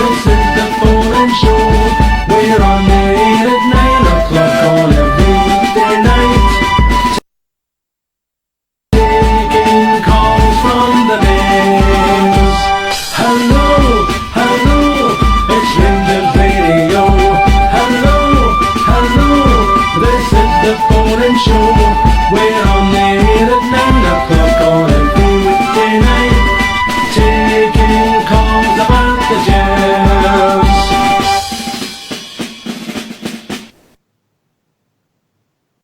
This is the Forum Show. We're on the air at 9 o'clock on every weekday night. Taking calls from the Bears. Hello, hello, it's Rangers Radio. Hello, hello, this is the Forum Show. We're on the air at 9 o'clock on every weekday night. Taking calls about the Jazz.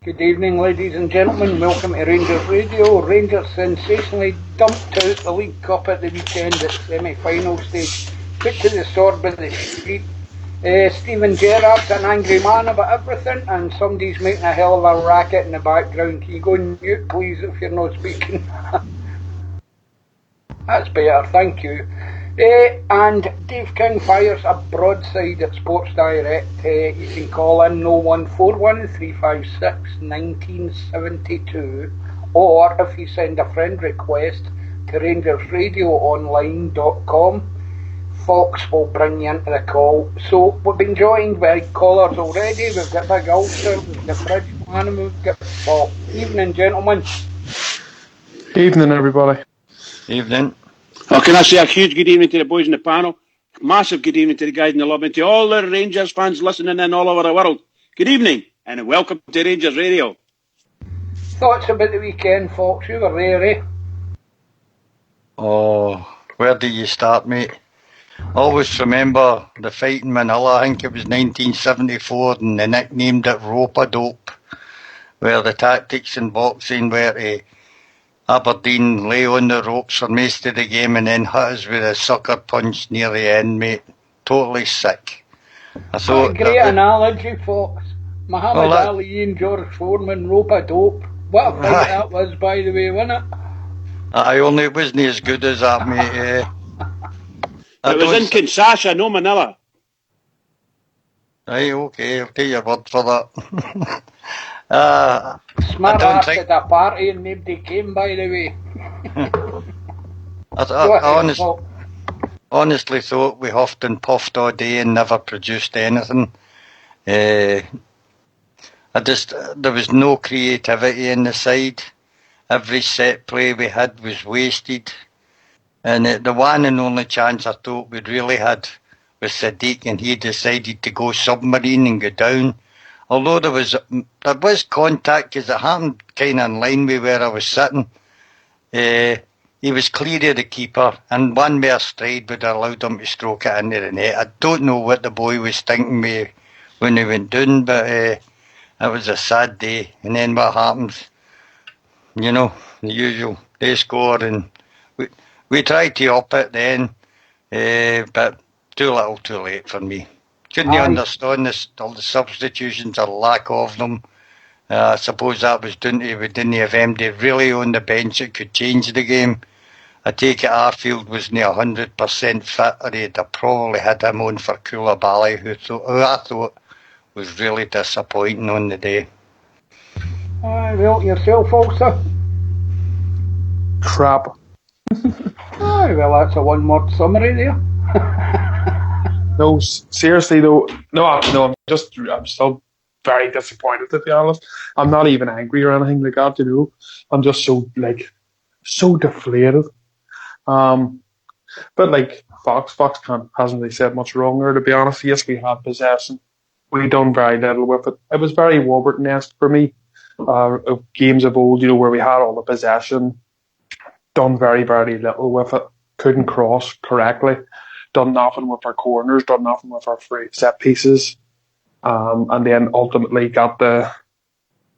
Good evening, ladies and gentlemen. Welcome to Rangers Radio. Rangers sensationally dumped out the League Cup at the weekend at semi-final stage. Put to the sword by the street. Steven Gerrard's an angry man about everything, and somebody's making a hell of a racket in the background. Can you go and mute, please, if you're not speaking? That's better, thank you. And Dave King fires a broadside at Sports Direct. You can call in 0141 356 1972, or if you send a friend request to rangersradioonline.com, Fox will bring you into the call. So we've been joined by callers already. We've got Big Ulster, we've got Fridge Man, we've got Paul. Evening, gentlemen. Evening, everybody. Evening. Well, can I say a huge good evening to the boys in the panel? Massive good evening to the guys in the lobby, to all the Rangers fans listening in all over the world. Good evening, and welcome to Rangers Radio. Thoughts about the weekend, Fox? You were there, eh? Oh, where do you start, mate? Always remember the fight in Manila. I think it was 1974, and they nicknamed it Rope-a-Dope, where the tactics in boxing were to Aberdeen lay on the ropes for most of the game and then hit us with a sucker punch near the end, mate. Totally sick. I thought great analogy, Fox. Muhammad Ali and George Foreman, Rope-a-Dope. What a fight that was, by the way, wasn't it? I only wasn't as good as that, mate. It was in Kinshasa, no Manila. Right, okay, I'll take your word for that. Smart ass at a party and nobody came, by the way. I honestly thought we huffed and puffed all day and never produced anything. There was no creativity in the side. Every set play we had was wasted. And the one and only chance I thought we really had was Sadiq, and he decided to go submarine and go down. Although there was contact, because it happened kind of in line with where I was sitting. He was clear of the keeper, and one more stride would have allowed him to stroke it into the net. I don't know what the boy was thinking when he went down, but it was a sad day. And then what happens? You know, the usual. They score, and we tried to up it then, but too little, too late for me. Couldn't you understand all the substitutions or lack of them? I suppose that was down to we didn't have MD really on the bench that could change the game. I take it Arfield wasn't 100% fit, or he'd have probably had him on for Koulibaly, who I thought was really disappointing on the day. Well, yourself also? Crap. Well, that's a one-word summary there. No, seriously though, I'm still very disappointed, to be honest. I'm not even angry or anything like that, you know. I'm just so deflated. But like Fox hasn't really said much wrong there, to be honest. Yes, we had possession. We done very little with it. It was very Warburton-esque for me. Of games of old, you know, where we had all the possession, done very, very little with it, couldn't cross correctly, done nothing with our corners, done nothing with our free set pieces, and then ultimately got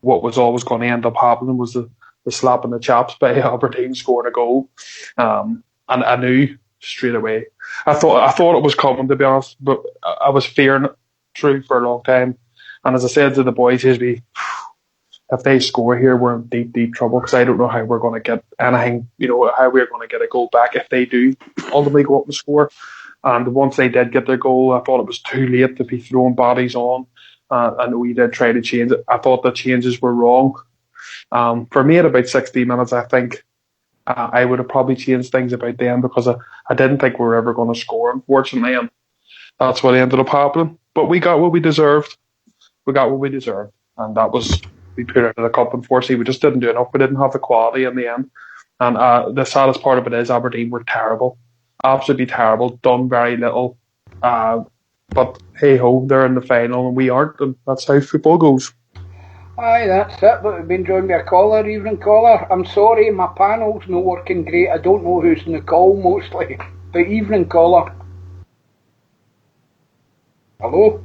what was always going to end up happening was the slap in the chaps by Aberdeen scoring a goal, and I knew straight away. I thought it was coming, to be honest, but I was fearing it through for a long time. And as I said to the boys, if they score here, we're in deep, deep trouble, because I don't know how we're going to get anything, you know, how we're going to get a goal back if they do ultimately go up and score. And once they did get their goal, I thought it was too late to be throwing bodies on. And we did try to change it. I thought the changes were wrong. For me, at about 60 minutes, I think I would have probably changed things about then, because I didn't think we were ever going to score, unfortunately. And that's what ended up happening. But we got what we deserved. We got what we deserved, and that was we put it in the cup. Unfortunately, we just didn't do enough. We didn't have the quality in the end. And the saddest part of it is Aberdeen were terrible, absolutely terrible. Done very little. But hey ho, they're in the final and we aren't, and that's how football goes. Aye, that's it, but we've been joined by a caller, evening caller. I'm sorry, my panel's not working great. I don't know who's in the call mostly. But evening caller. Hello?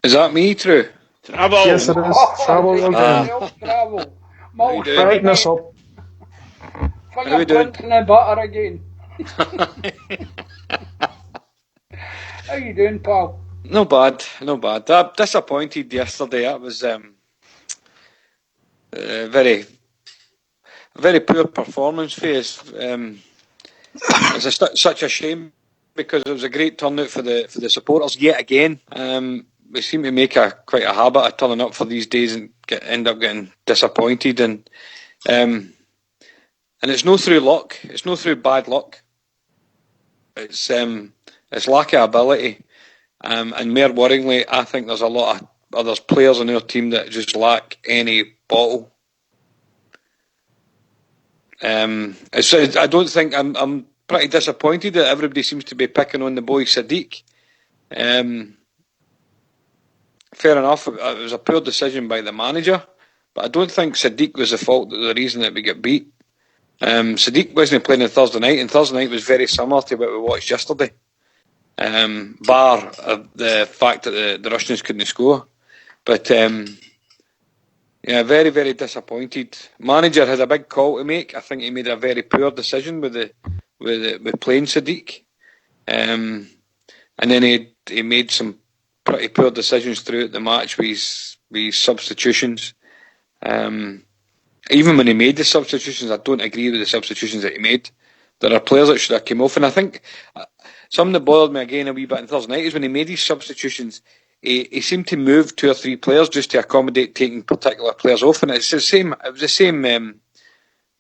Is that me, True? Travel. Yes, it is. Travel again. Travel. you doing? Brighten us up. How we doing? Fingerprints in the butter again. How you doing, pal? No bad. I'm disappointed yesterday. That was very poor performance for us. It's such a shame because it was a great turnout for the supporters yet again. We seem to make quite a habit of turning up for these days and end up getting disappointed, and it's no through luck. It's no through bad luck. It's lack of ability, and more worryingly, I think there's a lot of other players in our team that just lack any bottle. I don't think I'm pretty disappointed that everybody seems to be picking on the boy Sadiq. Fair enough, it was a poor decision by the manager, but I don't think Sadiq was the reason that we get beat. Sadiq wasn't playing on Thursday night, and Thursday night was very similar to what we watched yesterday, bar the fact that the Russians couldn't score. But yeah, very, very disappointed. Manager had a big call to make. I think he made a very poor decision with playing Sadiq, and then he made some pretty poor decisions throughout the match with his substitutions. Even when he made the substitutions, I don't agree with the substitutions that he made. There are players that should have come off, and I think something that bothered me again a wee bit on Thursday night is when he made his substitutions, he seemed to move 2 or 3 players just to accommodate taking particular players off, and it's the same. It was the same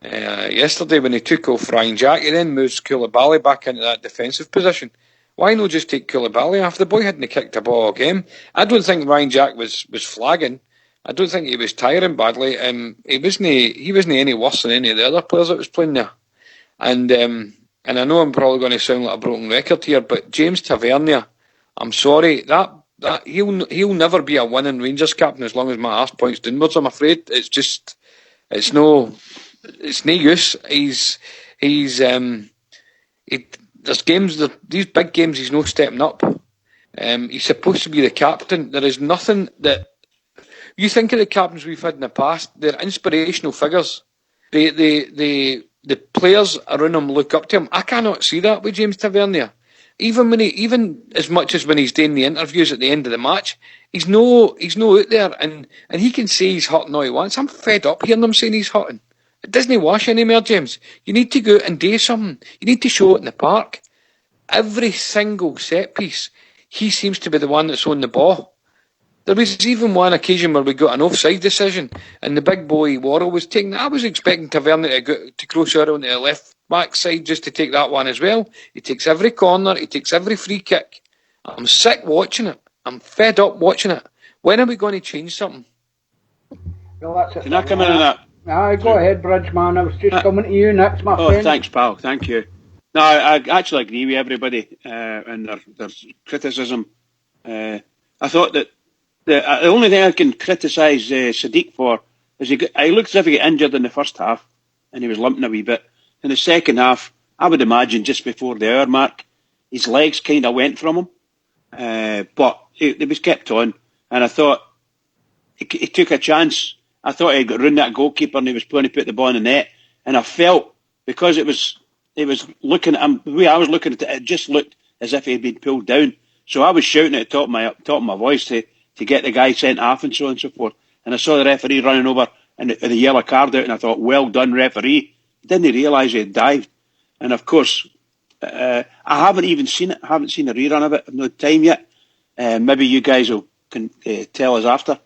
yesterday when he took off Ryan Jack. He then moves Koulibaly back into that defensive position. Why not just take Koulibaly off? The boy hadn't kicked a ball all game. I don't think Ryan Jack was flagging. I don't think he was tiring badly. He wasn't any worse than any of the other players that was playing there. And I know I'm probably going to sound like a broken record here, but James Tavernier, I'm sorry, that he'll never be a winning Rangers captain as long as my arse points downwards. I'm afraid it's no use. There's games, these big games, he's not stepping up. He's supposed to be the captain. There is nothing that you think of the captains we've had in the past. They're inspirational figures. The players around him look up to him. I cannot see that with James Tavernier. Even as much as when he's doing the interviews at the end of the match, he's no out there, and he can say he's hurting all he wants. I'm fed up hearing him saying he's hurting. It doesn't wash anymore, James. You need to go out and do something. You need to show it in the park. Every single set piece, he seems to be the one that's on the ball. There was even one occasion where we got an offside decision, and the big boy Worrell was taking. I was expecting Tavernier to cross out onto the left back side just to take that one as well. He takes every corner. He takes every free kick. I'm sick watching it. I'm fed up watching it. When are we going to change something? Well, that's it. Can I come in on that? Aye, go ahead, Bridgeman. I was just coming to you next, my friend. Oh, thanks, pal. Thank you. No, I actually agree with everybody and their criticism. I thought that the only thing I can criticise Sadiq for is he looked as if he got injured in the first half and he was limping a wee bit. In the second half, I would imagine just before the hour mark, his legs kind of went from him. But it was kept on, and I thought he took a chance. I thought he got round that goalkeeper and he was going to put the ball in the net, and I felt because it was looking at him, the way I was looking at it, it just looked as if he had been pulled down. So I was shouting at the top of my voice to get the guy sent off and so on and so forth. And I saw the referee running over and the yellow card out, and I thought, well done, referee. Didn't realise he had dived. And of course, I haven't even seen it. I haven't seen a rerun of it. I've no time yet. Maybe you guys can tell us after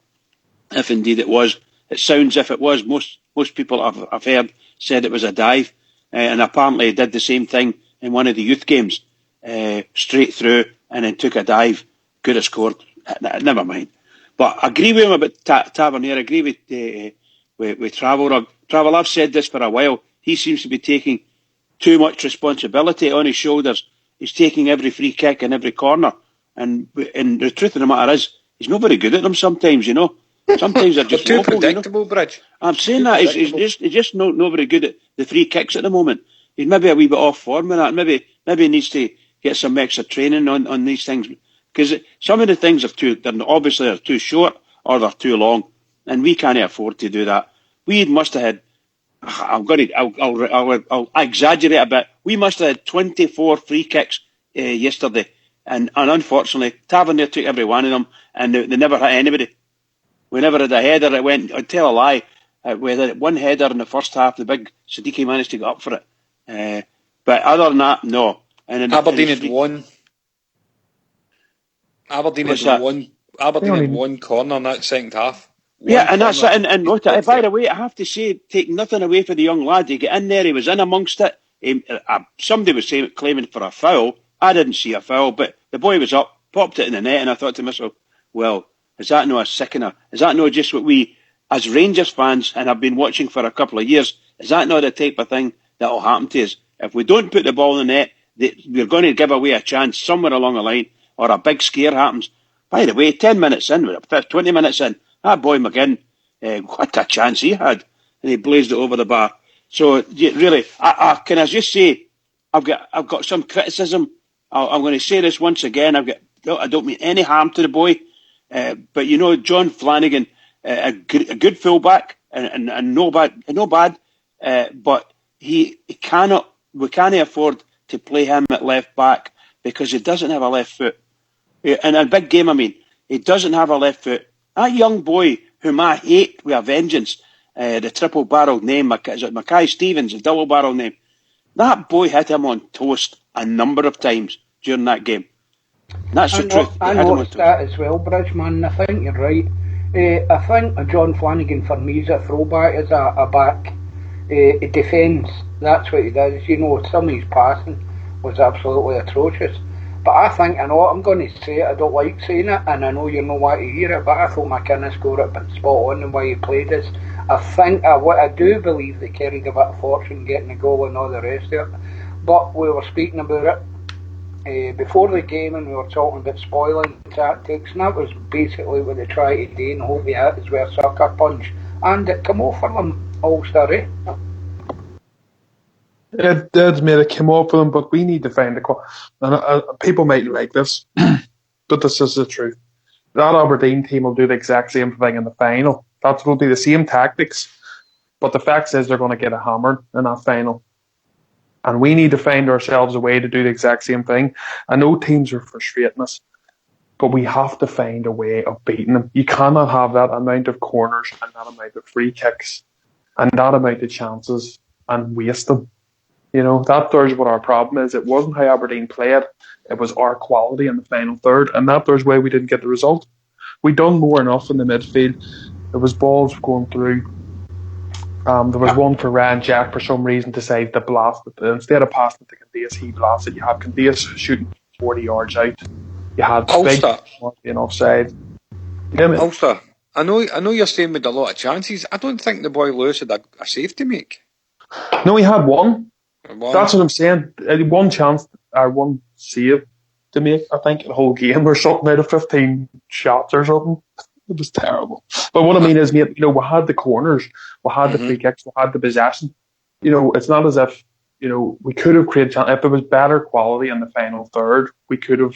if indeed it was. It sounds if it was. Most people I've heard said it was a dive, and apparently he did the same thing in one of the youth games, straight through, and then took a dive, could have scored. Never mind. But I agree with him about Tavernier. I agree with Travel. Travel, I've said this for a while. He seems to be taking too much responsibility on his shoulders. He's taking every free kick and every corner. And the truth of the matter is, he's not very good at them sometimes, you know. Sometimes they're just too local, predictable, Bridge. I'm saying Too that. predictable. He's just not very good at the free kicks at the moment. He's maybe a wee bit off form with that. Maybe he needs to get some extra training on these things. Because some of the things they're too short or they're too long. And we can't afford to do that. We must have had, I'll exaggerate a bit. We must have had 24 free kicks yesterday. And unfortunately, Tavernier took every one of them and they never hit anybody. We never had a header. I'd tell a lie. We had one header in the first half. The big Siddiqui managed to get up for it. But other than that, no. And Aberdeen had won. Aberdeen had one corner in that second half. And that's it. And by the way, I have to say, take nothing away from the young lad. He got in there. He was in amongst it. Somebody was claiming for a foul. I didn't see a foul, but the boy was up, popped it in the net, and I thought to myself, well, is that not a sickener? Is that not just what we, as Rangers fans, and I've been watching for a couple of years, is that not the type of thing that will happen to us? If we don't put the ball in the net, we're going to give away a chance somewhere along the line, or a big scare happens. By the way, 10 minutes in, 20 minutes in, that boy McGinn, what a chance he had. And he blazed it over the bar. So, really, can I just say, I've got some criticism. I'm going to say this once again. I don't mean any harm to the boy. But you know, John Flanagan, a good fullback and no bad. But we can't afford to play him at left back because he doesn't have a left foot. In a big game, I mean, he doesn't have a left foot. That young boy, whom I hate with a vengeance, the triple-barreled name, is it Mackay Stevens, the double-barreled name? That boy hit him on toast a number of times during that game. That's the truth. I noticed that as well, Bridgman. I think you're right. I think John Flanagan for me is a throwback as a back. He defends. That's what he does. You know, some of his passing was absolutely atrocious. But I think, I know what I'm going to say, I don't like saying it, and I know you're not want to hear it, but I thought McInnes scored it but spot on the way he played us. I do believe that carried a bit of fortune getting the goal and all the rest of it. But we were speaking about it before the game, and we were talking about spoiling tactics, and that was basically what they try to do and hope they hit is with a sucker punch. And it come off for them, Ulster, eh? It did, mate. It came off with them, but we need to find and people might like this, but this is the truth. That Aberdeen team will do the exact same thing in the final. That will be the same tactics, but the fact is they're going to get a hammer in that final. And we need to find ourselves a way to do the exact same thing. I know teams are frustrating us, but we have to find a way of beating them. You cannot have that amount of corners and that amount of free kicks and that amount of chances and waste them. You know, there's what our problem is. It wasn't how Aberdeen played. It was our quality in the final third, and there's why we didn't get the result. We done more enough in the midfield. There was balls going through. There was one for Ryan Jack for some reason decided to blast it. Instead of passing it to Candace, he blasted. You have Candace shooting 40 yards out. You had Big being offside. Ulster, I know you're saying with a lot of chances. I don't think the boy Lewis had a save to make. No, he had one. That's what I'm saying. One chance or one save to make, I think, the whole game or something out of 15 shots or something. It was terrible. But what I mean is, mate, you know, we had the corners, we had the free kicks, we had the possession. You know, it's not as if, you know, we could have created chance. If it was better quality in the final third, we could have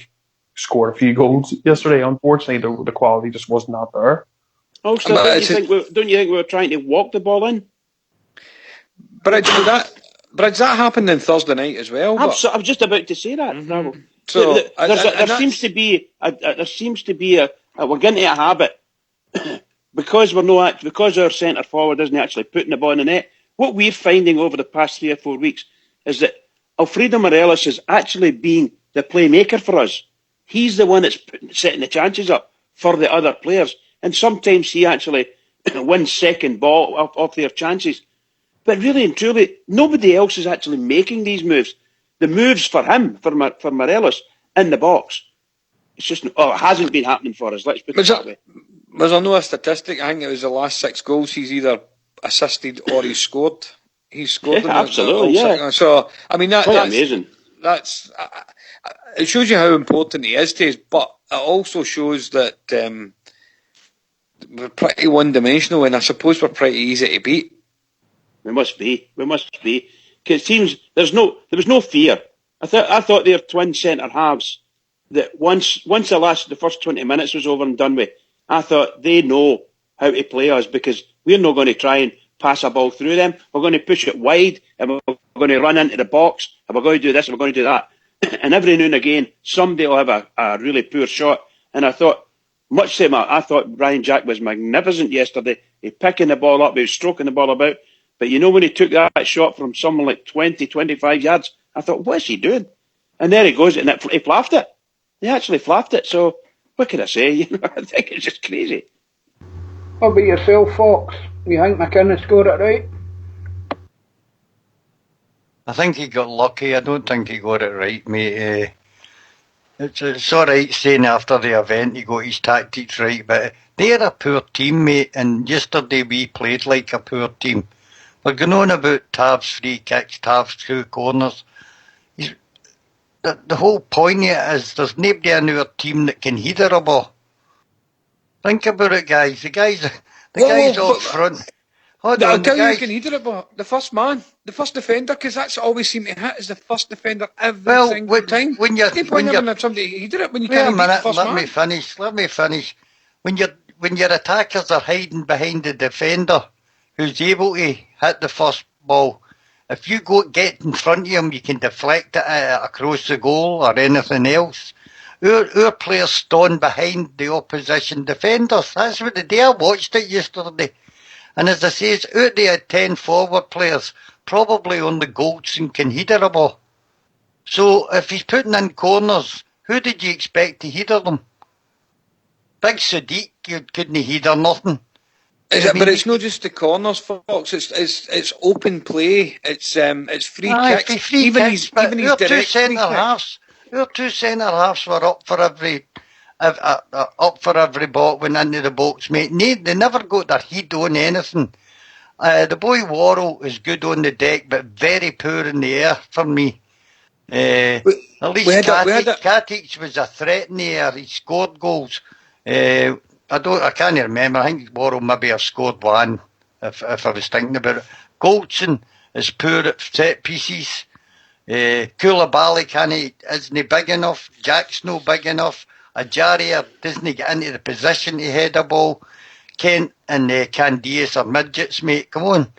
scored a few goals yesterday. Unfortunately, the quality just was not there. Also, don't you think we were trying to walk the ball in? But that happened on Thursday night as well. I was just about to say that. Mm-hmm. So there seems to be we're getting into a habit because our centre forward isn't actually putting the ball in the net. What we're finding over the past 3 or 4 weeks is that Alfredo Morelos is actually being the playmaker for us. He's the one that's setting the chances up for the other players, and sometimes he actually wins second ball off their chances. But really and truly, nobody else is actually making these moves. The moves for him, for Morelos, in the box, It's just, it hasn't been happening for us. Let's put it that way. Was there no a statistic? I think it was the last 6 goals he's either assisted or he's scored. He's scored them. Absolutely, yeah. So, I mean, that's amazing. That's it shows you how important he is to us, but it also shows that we're pretty one-dimensional, and I suppose we're pretty easy to beat. We must be. Because it seems there was no fear. I thought their twin centre halves, that once the first 20 minutes was over and done with, I thought they know how to play us, because we're not going to try and pass a ball through them. We're going to push it wide, and we're going to run into the box, and we're going to do this, and we're going to do that. And every now and again, somebody will have a really poor shot. And I thought, I thought Ryan Jack was magnificent yesterday. He picking the ball up, he was stroking the ball about. But you know, when he took that shot from someone like 20, 25 yards, I thought, what is he doing? And there he goes, and he flapped it. He actually flapped it. So, what can I say? I think it's just crazy. What about yourself, Fox? You think McInnes scored it right? I think he got lucky. I don't think he got it right, mate. It's all right saying after the event he got his tactics right, but they're a poor team, mate, and yesterday we played like a poor team. We're going on about Tav's free kicks, Tav's 2 corners. The whole point of it is there's nobody in our team that can header a ball. Think about it, guys. The guys up front. I'll tell you who can header it, but the first man, the first defender, because that's always seemed to hit is the first defender every single time. When you're somebody header it when you can't beat the first man. Let me finish. When your attackers are hiding behind the defender, who's able to hit the first ball, if you get in front of him, you can deflect it across the goal or anything else. Our players stand behind the opposition defenders. That's what they do. I watched it yesterday. And as I say, out there 10 forward players, probably only Goldson can header a ball. So if he's putting in corners, who did you expect to header them? Big Sadiq couldn't header nothing. But it's not just the corners, Fox. It's open play. It's free kicks. Even his direct free kicks. Our 2 centre halves were up for every ball went into the box, mate. They never got their head on anything. The boy Worrell is good on the deck, but very poor in the air for me. At least Katic was a threat in the air. He scored goals. I can't remember. I think Worrell maybe have scored one if I was thinking about it. Goldson is poor at set pieces. Koulibaly isn't big enough. Jack's no big enough. Ajaria doesn't get into the position to head a ball. Kent and Candias are midgets, mate. Come on.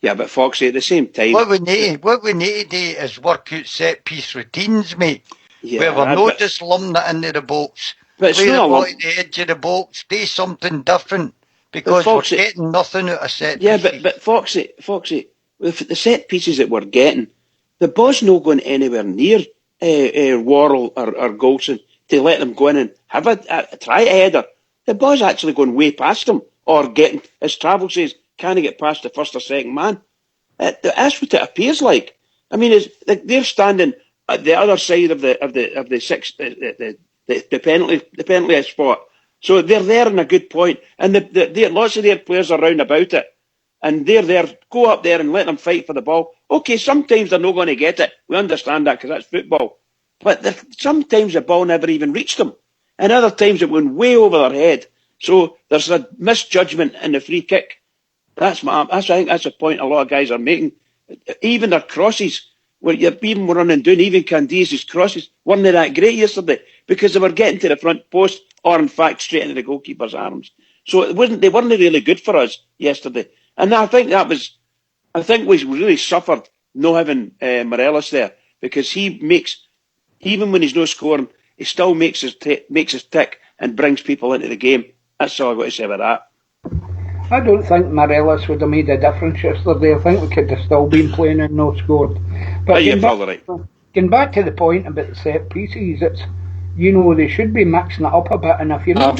Yeah, but Foxy, at the same time... What we need to do is work out set-piece routines, mate. Yeah, where we're not just lumping it into the box. But play the ball at the edge of the box. Do something different. Because Foxy, we're getting nothing out of set-pieces. Yeah, but Foxy, with the set-pieces that we're getting, the ball's not going anywhere near Worrell or Goldson to let them go in and have a try a header. The ball's actually going way past them, or getting, as Travel says, can't get past the first or second man. That's what it appears like. I mean, they're standing at the other side of the penalty spot, so they're there in a good point, and lots of their players are round about it, and they're there. Go up there and let them fight for the ball. Okay, sometimes they're not going to get it. We understand that because that's football. But sometimes the ball never even reached them. And other times it went way over their head. So there's a misjudgment in the free kick. I think that's a point a lot of guys are making. Even their crosses, where you're even running down, even Candias' crosses, weren't they that great yesterday? Because they were getting to the front post, or in fact straight into the goalkeeper's arms. So they weren't really good for us yesterday. And I think we really suffered not having Morelos there, because he makes, even when he's not scoring, he still makes us tick and brings people into the game. That's all I've got to say about that. I don't think Morelos would have made a difference yesterday. I think we could have still been playing and not scored. But getting back to the point about the set pieces, they should be mixing it up a bit. And if you're not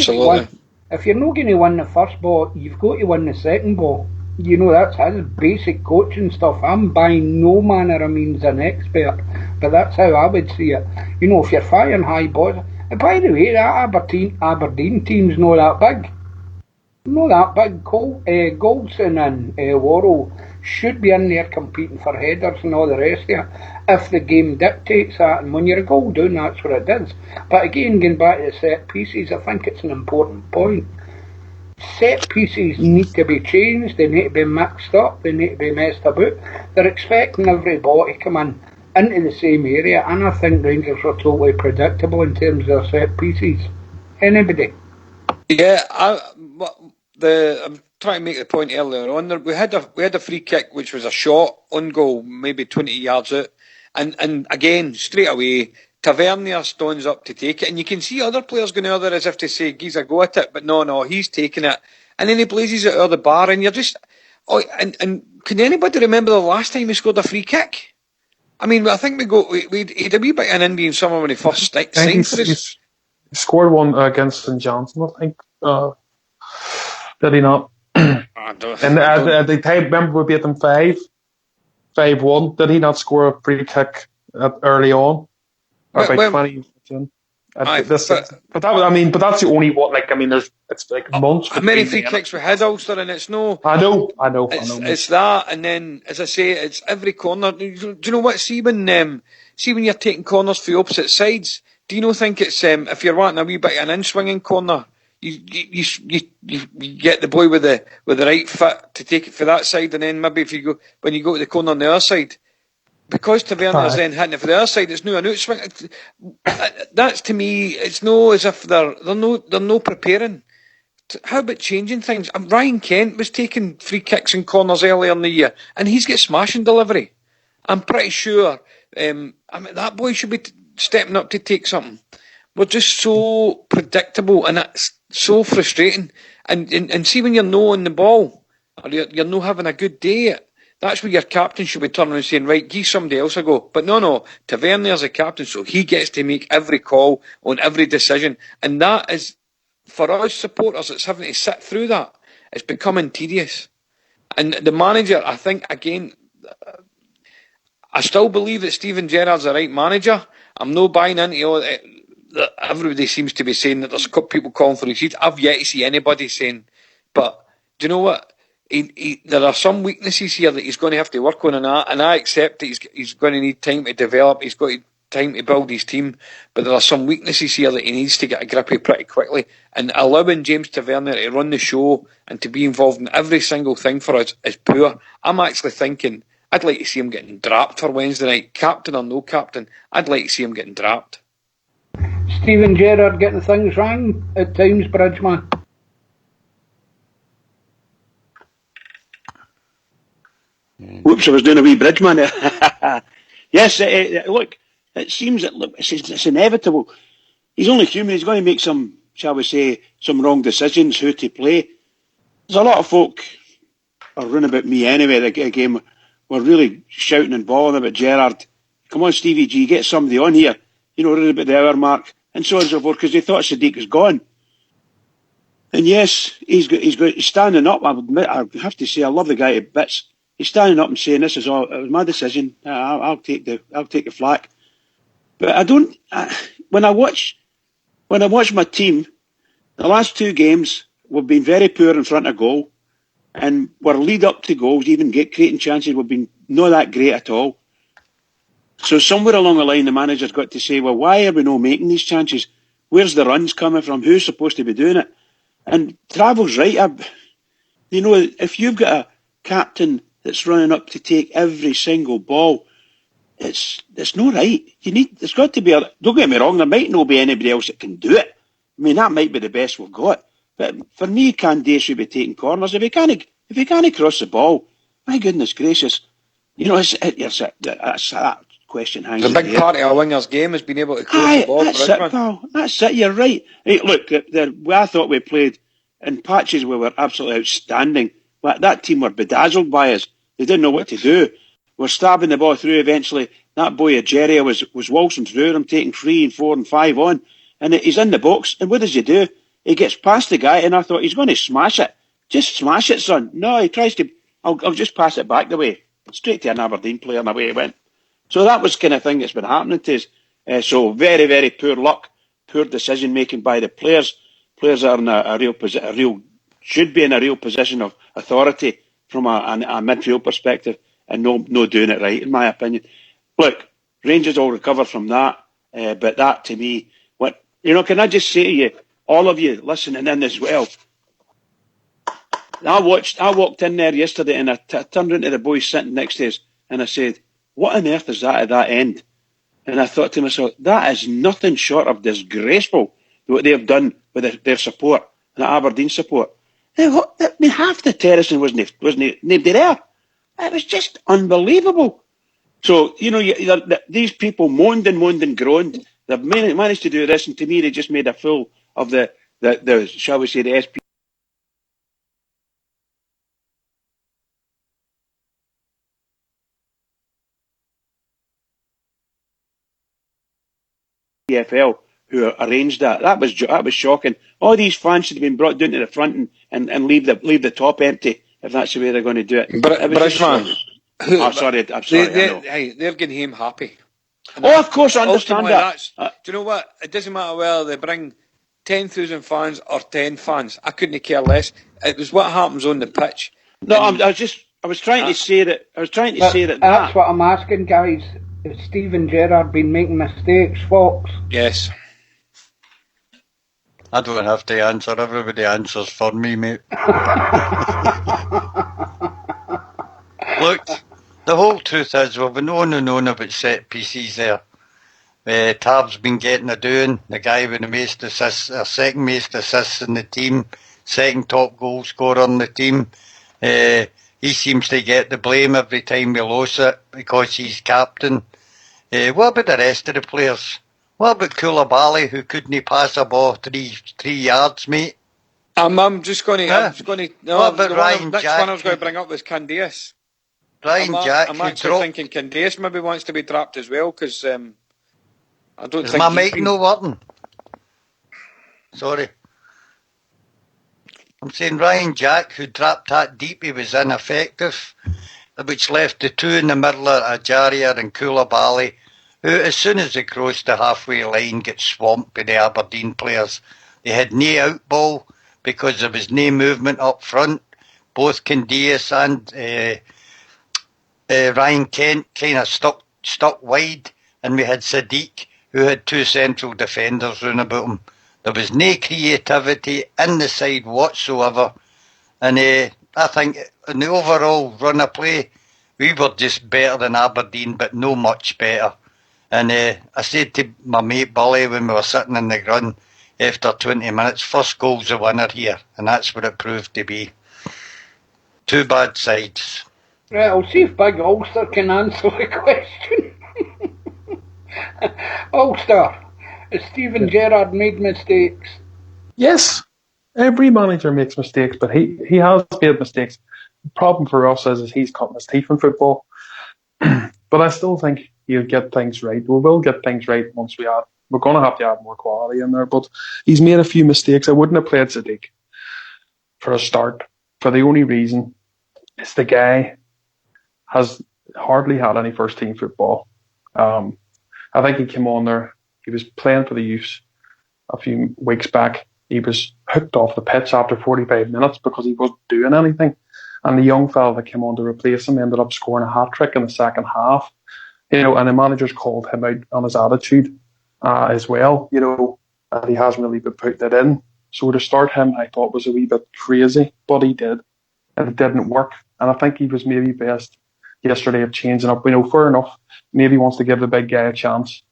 going to win the first ball, you've got to win the second ball. That's his basic coaching stuff. I'm by no manner of means an expert, but that's how I would see it. If you're firing high balls, By the way, that Aberdeen team's not that big. Not that big. Goldson and Worrell should be in there competing for headers and all the rest of it, if the game dictates that. And when you're a goal down, that's what it does. But again, going back to the set pieces, I think it's an important point. Set pieces need to be changed, they need to be mixed up, they need to be messed about. They're expecting every ball to come in into the same area, and I think Rangers were totally predictable in terms of their set pieces. Anybody? Yeah, I'm trying to make the point earlier on. We had a free kick which was a shot on goal, maybe 20 yards out, and again straight away Tavernier stands up to take it, and you can see other players going over as if to say, "Geez, a go at it," but no, he's taking it, and then he blazes it out of the bar, and you're just, and can anybody remember the last time he scored a free kick? I mean, I think he had a wee bit in Indian summer when he first signed for us. He scored one against St Johnson, I think. Did he not? And at the time, remember we beat them 5-1. Did he not score a free kick early on? Or about 20 in? But that's the only one. Like, I mean, it's like months. How many free kicks we had, Ulster, and it's no. I know. It's that, and then as I say, it's every corner. Do you know what? See when you're taking corners for the opposite sides. Do you not think it's if you're wanting a wee bit of an in-swinging corner, you get the boy with the right foot to take it for that side, and then maybe when you go to the corner on the other side, because Tavernier's then hitting it for the other side, it's no an outswing. That's to me, it's no as if they're no preparing. How about changing things? Ryan Kent was taking free kicks and corners earlier in the year, and he's got smashing delivery. I'm pretty sure. That boy should be stepping up to take something. We're just so predictable, and it's so frustrating. And see when you're no on the ball, or you're no having a good day, that's where your captain should be turning around and saying, right, give somebody else a go. But no, Tavernier's a captain, so he gets to make every call on every decision. And that is, for us supporters, it's having to sit through that. It's becoming tedious. And the manager, I think, again, I still believe that Steven Gerrard's the right manager. I'm no buying into all that. Everybody seems to be saying that there's people calling for his seat. I've yet to see anybody saying, but do you know what? There are some weaknesses here that he's going to have to work on, and I accept that he's going to need time to develop. He's got time to build his team, but there are some weaknesses here that he needs to get a grip of pretty quickly. And allowing James Tavernier to run the show and to be involved in every single thing for us is poor. I'm actually thinking I'd like to see him getting dropped for Wednesday night, captain or no captain. I'd like to see him getting dropped. Steven Gerrard getting things wrong at times, Bridgeman. Whoops, I was doing a wee Bridgeman there. Yes, look, it seems that it's inevitable. He's only human. He's going to make some, shall we say, some wrong decisions, who to play. There's a lot of folk are running about me anyway. The game were really shouting and bawling about Gerrard. Come on, Stevie G, get somebody on here. Running about the hour mark and so on and so forth, because they thought Sadiq was gone. And yes, he's standing up. I have to say, I love the guy to bits. He's standing up and saying, "This is all. It was my decision. I'll take the flak." But when I watch my team, the last two games we've been very poor in front of goal, and our lead up to goals, even creating chances, we've been not that great at all. So somewhere along the line, the manager's got to say, "Well, why are we not making these chances? Where's the runs coming from? Who's supposed to be doing it?" And Travel's right. If you've got a captain that's running up to take every single ball, it's not right. There's got to be don't get me wrong, there might not be anybody else that can do it. I mean, that might be the best we've got. But for me, Canday should be taking corners. If he can't cross the ball, my goodness gracious, that question hangs. The big part of a winger's game is being able to cross the ball. That's it, pal. That's it. You're right. Hey, look, I thought we played in patches we were absolutely outstanding. That team were bedazzled by us. They didn't know what to do. We're stabbing the ball through eventually. That boy Jerry was waltzing through them, taking 3 and 4 and 5 on. And he's in the box. And what does he do? He gets past the guy, and I thought, he's going to smash it. Just smash it, son. No, he tries to, I'll just pass it back the way. Straight to an Aberdeen player, and away he went. So that was the kind of thing that's been happening to us. So very, very poor luck. poor decision making by the players. Players that are should be in a real position of authority from a midfield perspective, and no doing it right, in my opinion. Look, Rangers will recover from that, but that to me, can I just say to you, all of you listening in as well, I walked in there yesterday and I turned into the boys sitting next to us and I said, what on earth is that at that end? And I thought to myself, that is nothing short of disgraceful, what they've done with their support, the Aberdeen support. I mean, half the terracing wasn't nobody there. It was just unbelievable. So, these people moaned and groaned. They've managed to do this, and to me, they just made a fool of the shall we say, the SPFL who arranged that. That was shocking. All these fans should have been brought down to the front and leave the top empty if that's the way they're going to do it. Bridgeman. I'm sorry. They're getting home happy. Of course, I understand that. Do you know what? It doesn't matter whether they bring 10,000 fans or 10 fans. I couldn't care less. It was what happens on the pitch. No, I was trying to say that. That's what I'm asking, guys. Has Steven Gerrard been making mistakes, Fox? Yes. I don't have to answer. Everybody answers for me, mate. Look, the whole truth is we've been on and on about set pieces there. Tab's been getting a doing. The guy with the most assists, second most assists in the team, second top goal scorer on the team. He seems to get the blame every time we lose it because he's captain. What about the rest of the players? What about Koulibaly, who couldn't pass a ball 3 yards, mate? I'm just going to. No, what about Ryan next Jack? one I was going to bring up was Candias. Ryan Jack. I'm actually thinking Candias maybe wants to be dropped as well because I don't Is think. my mic no working? Sorry. I'm saying Ryan Jack, who dropped that deep, he was ineffective, which left the two in the middle of Ajaria and Koulibaly, who, as soon as they crossed the halfway line, get swamped by the Aberdeen players. They had no out ball because there was no movement up front. Both Candias and Ryan Kent kind of stuck wide, and we had Sadiq, who had 2 central defenders round about him. There was no creativity in the side whatsoever, and I think in the overall run of play, we were just better than Aberdeen, but no much better. And I said to my mate Bully when we were sitting in the grun after 20 minutes, first goal's the winner here, and that's what it proved to be. 2 bad sides. Right, I'll see if Big Ulster can answer the question. Ulster, has Steven Gerrard made mistakes? Yes, every manager makes mistakes, but he has made mistakes. The problem for us is he's cutting his teeth in football. But I still think he'll get things right. We will get things right once we're going to have to add more quality in there. But he's made a few mistakes. I wouldn't have played Sadiq for a start, for the only reason is the guy has hardly had any first team football. I think he came on there. He was playing for the youths a few weeks back. He was hooked off the pitch after 45 minutes because he wasn't doing anything. And the young fella that came on to replace him ended up scoring a hat-trick in the second half. And the managers called him out on his attitude as well, and he hasn't really been putting it in. So to start him, I thought was a wee bit crazy, but he did. And it didn't work. And I think he was maybe best yesterday of changing up. Fair enough. Maybe he wants to give the big guy a chance.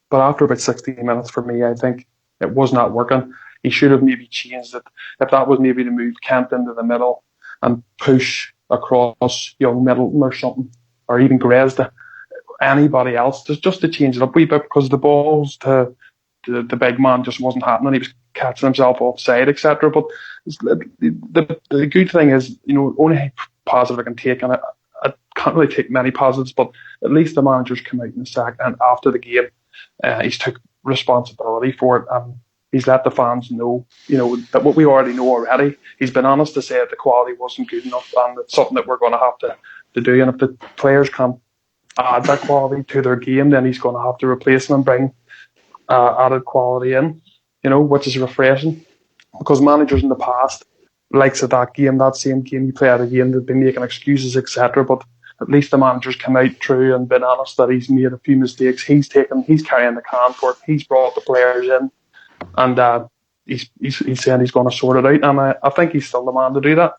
But after about 16 minutes for me, I think it was not working. He should have maybe changed it. If that was maybe to move Kent into the middle and push across young Middleton or something, or even Grezda, anybody else, just to change it up a wee bit, because the balls to the big man just wasn't happening. He was catching himself offside, etc. But the good thing is, only positive I can take, and I can't really take many positives, but at least the managers come out in the sack, and after the game, he's took responsibility for it, and he's let the fans know, that what we already know already. He's been honest to say that the quality wasn't good enough, and it's something that we're going to have to do. And if the players can't add that quality to their game, then he's going to have to replace them and bring added quality in, which is refreshing. Because managers in the past, likes of that game, that same game you play out again, they've been making excuses, etc. But at least the manager's come out true and been honest that he's made a few mistakes. He's carrying the can for it. He's brought the players in, and he's saying he's going to sort it out. And I think he's still the man to do that.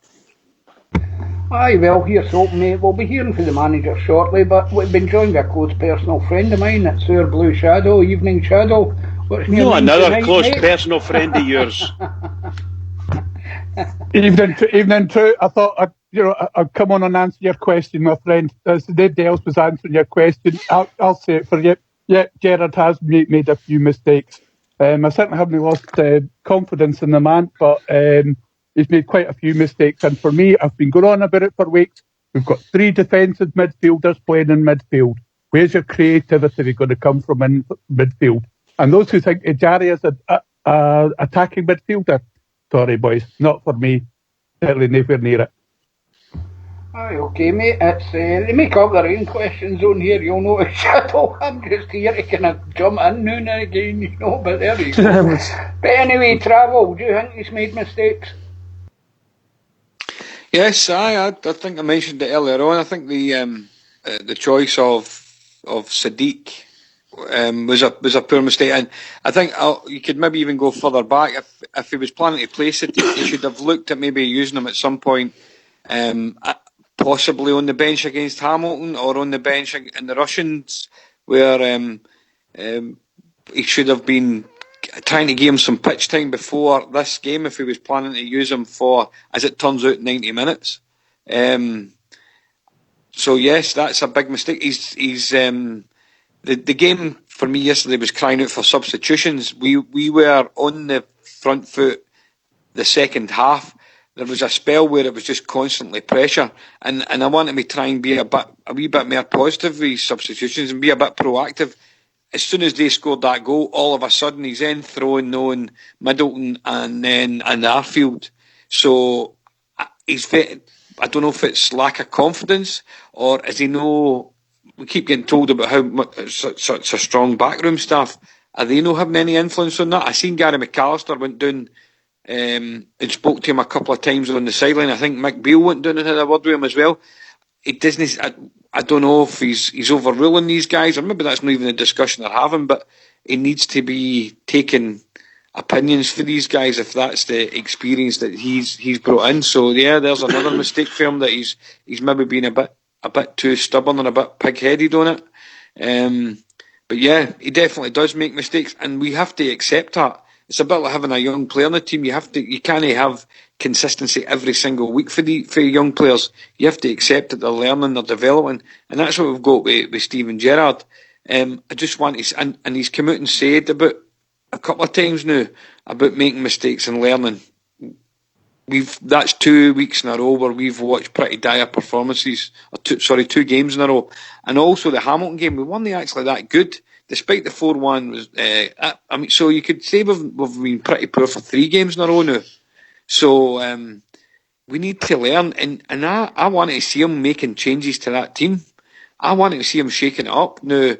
Aye, well, here's hope, mate. We'll be hearing from the manager shortly, but we've been joined by a close personal friend of mine. It's our Blue Shadow, Evening Shadow. What's your name Another tonight, close mate? personal friend of yours. Evening, True. I thought I'd come on and answer your question, my friend. As nobody else was answering your question, I'll say it for you. Yeah, Gerrard has made a few mistakes. I certainly haven't lost confidence in the man, but he's made quite a few mistakes. And for me, I've been going on about it for weeks. We've got 3 defensive midfielders playing in midfield. Where's your creativity going to come from in midfield? And those who think Ejaria is an attacking midfielder, sorry, boys, not for me. Certainly nowhere near it. Aye, okay, mate. It's they make up their own questions on here. You'll notice, Shadow. I'm just here to kind of jump in now and again, But there you go. But anyway, Travel. Do you think he's made mistakes? Yes, I think I mentioned it earlier on. I think the choice of Sadiq was a poor mistake, and I think you could maybe even go further back. If he was planning to play Sadiq, he should have looked at maybe using him at some point, possibly on the bench against Hamilton or on the bench in the Russians, where he should have been trying to give him some pitch time before this game if he was planning to use him for, as it turns out, 90 minutes. So yes, that's a big mistake. He's the game for me yesterday was crying out for substitutions. We were on the front foot the second half. There was a spell where it was just constantly pressure, and I wanted me to try and be a wee bit more positive with these substitutions and be a bit proactive. As soon as they scored that goal, all of a sudden he's then throwing on Middleton and then Arfield. So I don't know if it's lack of confidence or is he no. We keep getting told about how much such a strong backroom staff. Are they not having any influence on that? I seen Gary McAllister went down and spoke to him a couple of times on the sideline. I think Mick Beale went down and had a word with him as well. It doesn't. I don't know if he's overruling these guys, or maybe that's not even a discussion they're having. But he needs to be taking opinions for these guys if that's the experience that he's brought in. So yeah, there's another mistake for him that he's maybe been a bit too stubborn and a bit pig-headed on it. But yeah, he definitely does make mistakes, and we have to accept that. It's a bit like having a young player on the team. You can't have consistency every single week for young players. You have to accept that they're learning, they're developing, and that's what we've got with Steven Gerrard. I just want to, and he's come out and said about a couple of times now about making mistakes and learning. That's 2 weeks in a row where we've watched pretty dire performances. 2 games in a row, and also the Hamilton game. We weren't actually that good, despite the 4-1 was. So you could say we've been pretty poor for 3 games in a row now. So we need to learn, and I want to see him making changes to that team. I want to see him shaking it up now.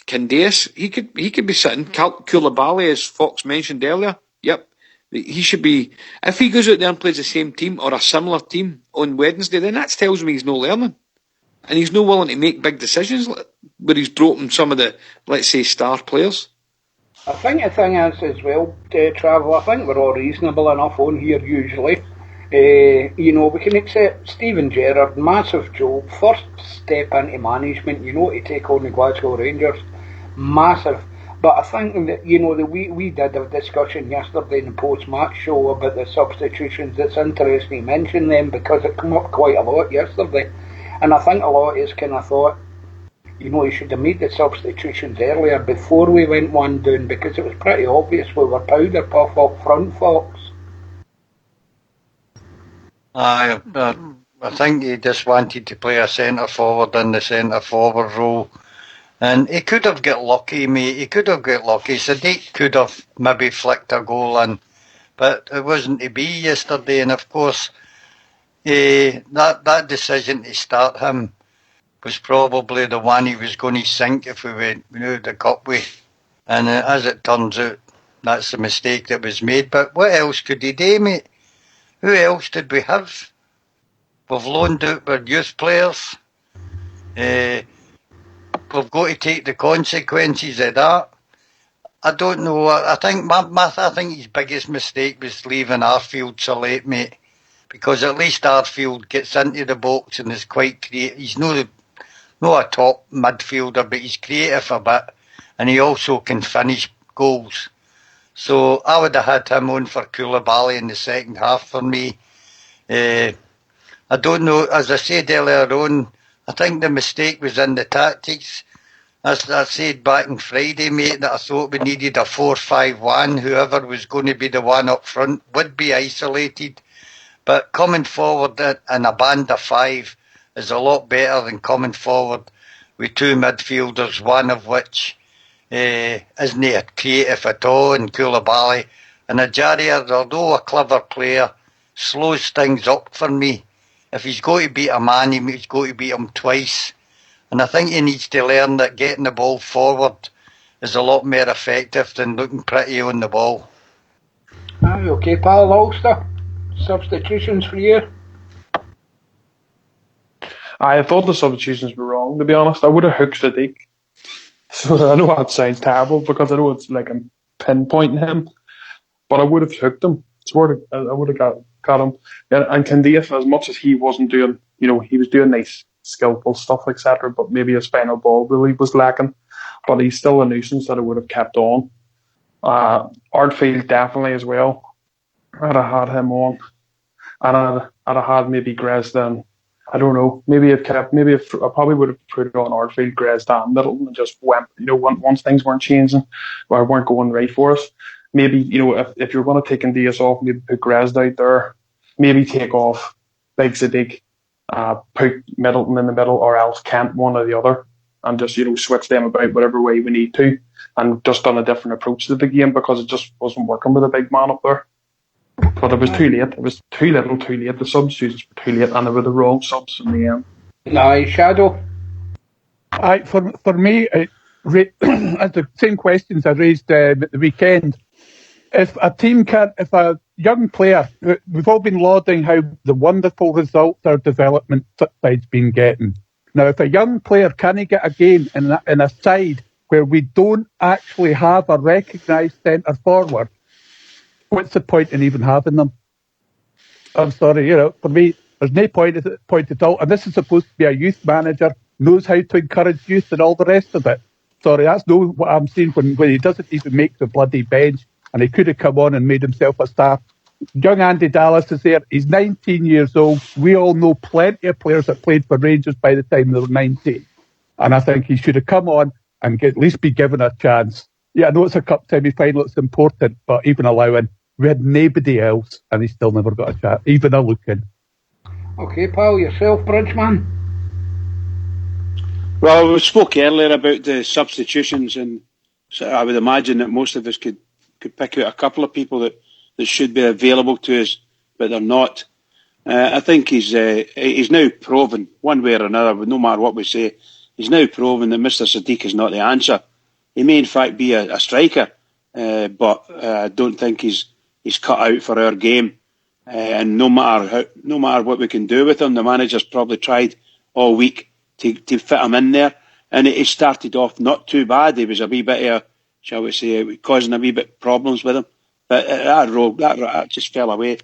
Candace, he could be sitting. Koulibaly, as Fox mentioned earlier. Yep. He should be, if he goes out there and plays the same team or a similar team on Wednesday, then that tells me he's no learning. And he's no willing to make big decisions where he's dropping some of the, let's say, star players. I think the thing is as well, Travel, I think we're all reasonable enough on here usually. We can accept Steven Gerrard, massive job, first step into management, to take on the Glasgow Rangers, massive. But I think that, we did a discussion yesterday in the post-match show about the substitutions. It's interesting to mention them because it came up quite a lot yesterday. And I think a lot is kind of thought, he should have made the substitutions earlier before we went 1 down because it was pretty obvious we were powder puff up front, Fox. I think he just wanted to play a centre forward in the centre forward role. And he could have got lucky, mate. He could have got lucky. Sadiq could have maybe flicked a goal in, but it wasn't to be yesterday. And of course, that decision to start him was probably the one he was going to sink if we went, the cup way. And as it turns out, that's the mistake that was made. But what else could he do, mate? Who else did we have? We've loaned out our youth players. We've got to take the consequences of that. I don't know. I think I think his biggest mistake was leaving Arfield so late, mate. Because at least Arfield gets into the box and is quite creative. He's not a top midfielder, but he's creative a bit. And he also can finish goals. So I would have had him on for Koulibaly in the second half for me. I don't know, as I said earlier on, I think the mistake was in the tactics. As I said back on Friday, mate, that I thought we needed a 4-5-1. Whoever was going to be the one up front would be isolated. But coming forward in a band of 5 is a lot better than coming forward with 2 midfielders, one of which isn't a creative at all in Koulibaly. And Ajaria, although a clever player, slows things up for me. If he's got to beat a man, he's got to beat him twice. And I think he needs to learn that getting the ball forward is a lot more effective than looking pretty on the ball. Aye, okay, pal. Ulster, substitutions for you? I thought the substitutions were wrong, to be honest. I would have hooked Sadiq. So I know that sounds terrible because I know it's like I'm pinpointing him, but I would have hooked him. I would have got him. And Candeias, as much as he wasn't doing, he was doing nice, skillful stuff, etc., but maybe his final ball really was lacking. But he's still a nuisance that I would have kept on. Artfield definitely as well. I'd have had him on. And I'd have had maybe Gresden. I don't know. Maybe I probably would have put it on Artfield, Gresden, Middleton, and just went, once things weren't changing or weren't going right for us. Maybe, if you're going to take Candeias off, maybe put Gresden out there. Maybe take off Big Sadiq, put Middleton in the middle, or else Kent, one or the other, and just, switch them about whatever way we need to, and just done a different approach to the game because it just wasn't working with a big man up there. But it was too late. It was too little, too late. The substitutions were too late, and they were the wrong subs in the end. Aye, Shadow. Aye, for me, as the same questions I raised at the weekend. If a young player, we've all been lauding how the wonderful results our development side's been getting. Now, if a young player can't get a game in a side where we don't actually have a recognised centre forward, what's the point in even having them? I'm sorry, for me, there's no point at all. And this is supposed to be a youth manager, knows how to encourage youth and all the rest of it. Sorry, that's not what I'm saying when he doesn't even make the bloody bench. And he could have come on and made himself a star. Young Andy Dallas is there. He's 19 years old. We all know plenty of players that played for Rangers by the time they were 19. And I think he should have come on and at least be given a chance. Yeah, I know it's a cup semi-final, it's important, but even allowing, we had nobody else, and he still never got a chance, even a look in. Okay, pal, yourself, Bridgeman. Well, we spoke earlier about the substitutions, and so I would imagine that most of us could pick out a couple of people that should be available to us, but they're not. I think he's now proven, one way or another, no matter what we say, he's now proven that Mr. Sadiq is not the answer. He may in fact be a striker, but I don't think he's cut out for our game. And no matter what we can do with him, the manager's probably tried all week to fit him in there. And he started off not too bad. He was a wee bit shall we say, causing a wee bit problems with him. But that just fell away.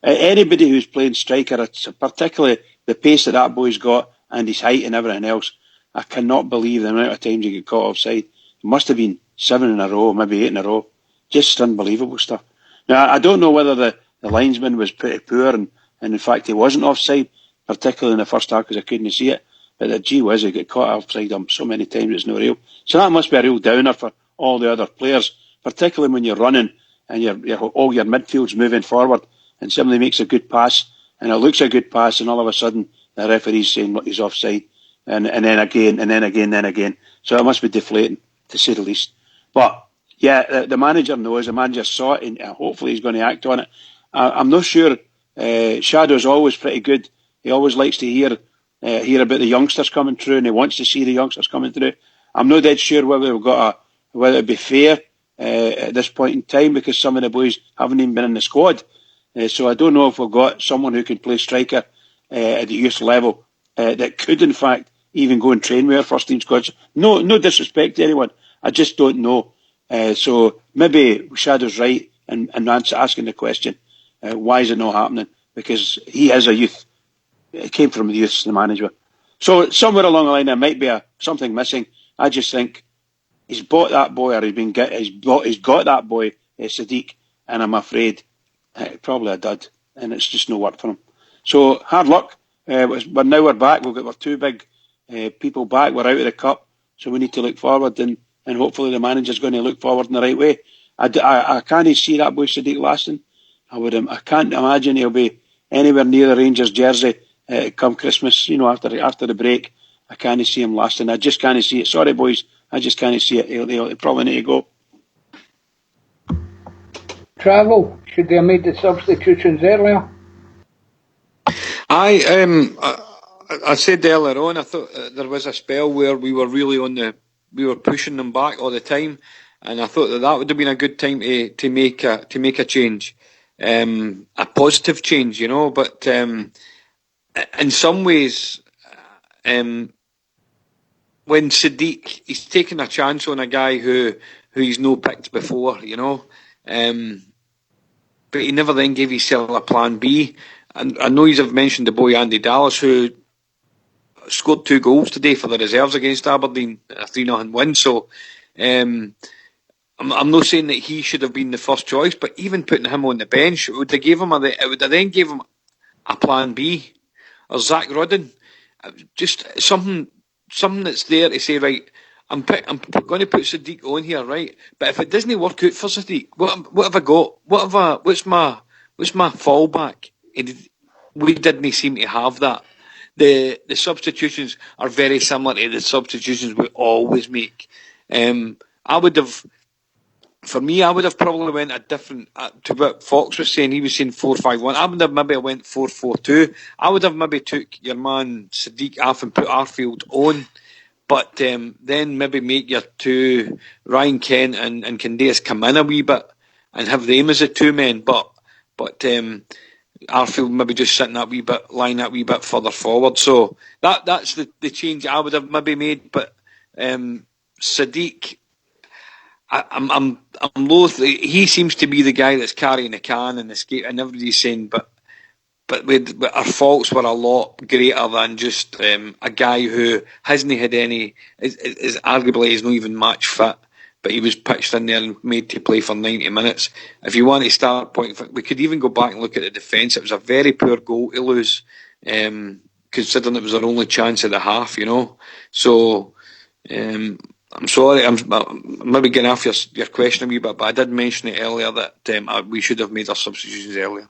Anybody who's playing striker, particularly the pace that boy's got and his height and everything else, I cannot believe the amount of times he get caught offside. It must have been 7 in a row, maybe 8 in a row. Just unbelievable stuff. Now, I don't know whether the linesman was pretty poor and in fact he wasn't offside, particularly in the first half because I couldn't see it. But the gee whiz, he got caught offside so many times it's not real. So that must be a real downer for all the other players, particularly when you're running and all your midfield's moving forward and somebody makes a good pass and it looks a good pass and all of a sudden the referee's saying look, he's offside and then again. So it must be deflating, to say the least. But yeah, the manager knows, the manager saw it and hopefully he's going to act on it. I'm not sure. Shadow's always pretty good. He always likes to hear about the youngsters coming through and he wants to see the youngsters coming through. I'm not dead sure whether we've got whether it be fair at this point in time, because some of the boys haven't even been in the squad. So I don't know if we've got someone who can play striker at the youth level that could, in fact, even go and train with our first team squad. No disrespect to anyone. I just don't know. So maybe Shadow's right in asking the question, why is it not happening? Because he is a youth. It came from the youth, the manager. So somewhere along the line there might be something missing. I just think he's bought that boy, or he's got that boy, Sadiq, and I'm afraid probably a dud, and it's just no work for him. So hard luck. We're back. We've got our two big people back. We're out of the cup, so we need to look forward, and hopefully the manager's going to look forward in the right way. I can't see that boy Sadiq lasting. I can't imagine he'll be anywhere near the Rangers jersey come Christmas. After the break, I can't see him lasting. I just can't see it. Sorry, boys, I just can't see it. He'll probably need to go. Travel, should they have made the substitutions earlier? I said earlier on, I thought there was a spell where we were really we were pushing them back all the time, and I thought that would have been a good time to make a change, a positive change, But in some ways, when Sadiq, he's taken a chance on a guy who he's no picked before, but he never then gave himself a plan B. And I know you've mentioned the boy Andy Dallas, who scored 2 goals today for the reserves against Aberdeen, a 3-0 win. So I'm not saying that he should have been the first choice, but even putting him on the bench, it would have then gave him a plan B. Or Zach Rudden, just something that's there to say, right, I'm going to put Sadiq on here, right? But if it doesn't work out for Sadiq, what have I got? What's my fallback? We didn't seem to have that. The substitutions are very similar to the substitutions we always make. I would have probably went a different to what Fox was saying. He was saying 4-5-1. I would have maybe went 4-4-2. I would have maybe took your man Sadiq off and put Arfield on, but then maybe make your two Ryan Kent and Candace come in a wee bit and have them as the 2 men. But Arfield maybe just sitting that wee bit, lying that wee bit further forward. So that's the change I would have maybe made. But Sadiq, I'm loath. He seems to be the guy that's carrying the can and the skate, and everybody's saying, but our faults were a lot greater than just a guy who hasn't had any. Is arguably is not even match fit, but he was pitched in there and made to play for 90 minutes. If you want to start pointing, we could even go back and look at the defence. It was a very poor goal to lose, considering it was our only chance at the half. So. I'm sorry, I'm maybe getting off your question a wee bit, but I did mention it earlier that we should have made our substitutions earlier.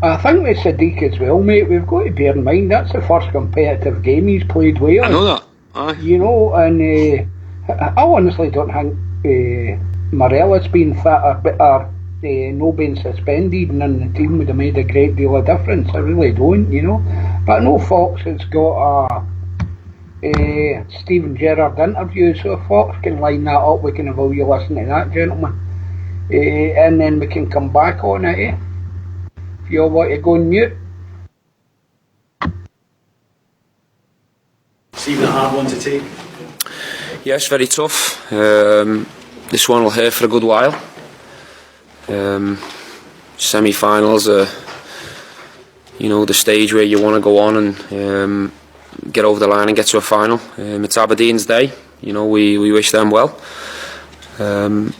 I think with Sadiq as well, mate, we've got to bear in mind that's the first competitive game he's played with us. I know that. Aye. And I honestly don't think Morella's been fit or no being suspended and in the team would have made a great deal of difference. I really don't, But I know Fox has got a Stephen Gerrard interview, so if Fox can line that up, we can have all you listen to that, gentlemen, and then we can come back on it. If you all want to go on mute. Stephen, a hard one to take. Yes, very tough. This one will hurt for a good while. Semi-finals are, the stage where you want to go on and get over the line and get to a final. It's Aberdeen's day. We wish them well, and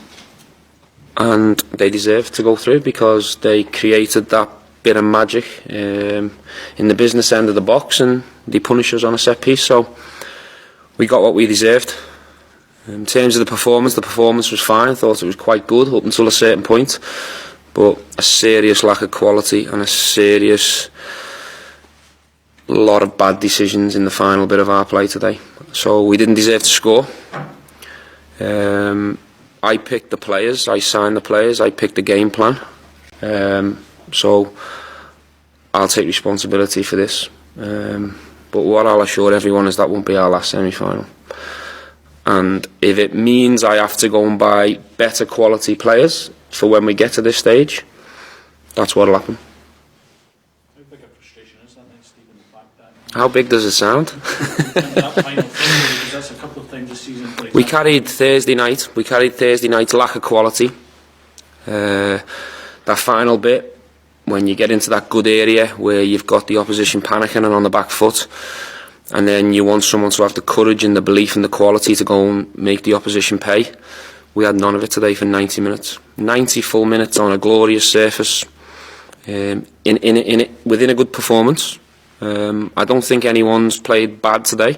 they deserve to go through because they created that bit of magic in the business end of the box, and they punish us on a set piece. So we got what we deserved. In terms of the performance was fine. I thought it was quite good up until a certain point, but a serious lack of quality and a serious lot of bad decisions in the final bit of our play today. So we didn't deserve to score. I picked the players, I signed the players, I picked the game plan. So I'll take responsibility for this. But what I'll assure everyone is that won't be our last semi-final. And if it means I have to go and buy better quality players for when we get to this stage, that's what'll happen. How big a frustration is that then, Stephen, the fact that How big does it sound? that final thing, because that's a couple of times this season, for example. We carried Thursday night's lack of quality. That final bit, when you get into that good area where you've got the opposition panicking and on the back foot, and then you want someone to have the courage and the belief and the quality to go and make the opposition pay. We had none of it today for 90 minutes. 90 full minutes on a glorious surface, within a good performance. I don't think anyone's played bad today,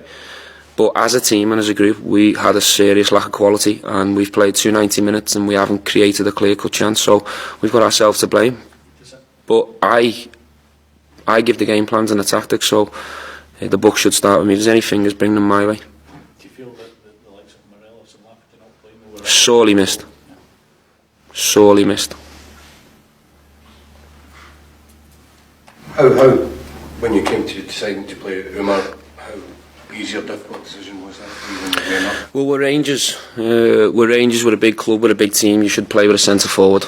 but as a team and as a group, we had a serious lack of quality, and we've played 90 minutes and we haven't created a clear-cut chance, so we've got ourselves to blame. But I give the game plans and the tactics, so the book should start with me. If there's any fingers, bring them my way. Do you feel that the likes of Morelos and Lafferty not playing over? Sorely missed. Sorely missed. How, when you came to deciding to play Umar, how easy or difficult decision was that for you when you came up? Well, we're Rangers. We're Rangers. We're a big club. We're a big team. You should play with a centre forward,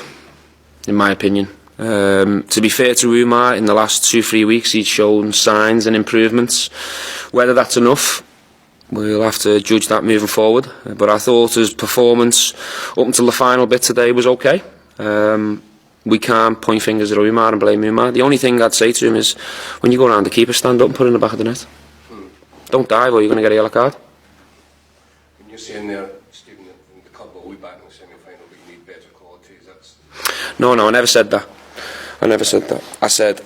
in my opinion. To be fair to Umar, in the last 2-3 weeks he's shown signs and improvements. Whether that's enough, we'll have to judge that moving forward. But I thought his performance up until the final bit today was okay. We can't point fingers at Umar and blame Umar. The only thing I'd say to him is, when you go around the keeper, stand up and put it in the back of the net. Don't dive or you're going to get a yellow card. When you're saying there, Stephen, the club will be back in the semi-final, but you need better quality, that's... No, I never said that. I said,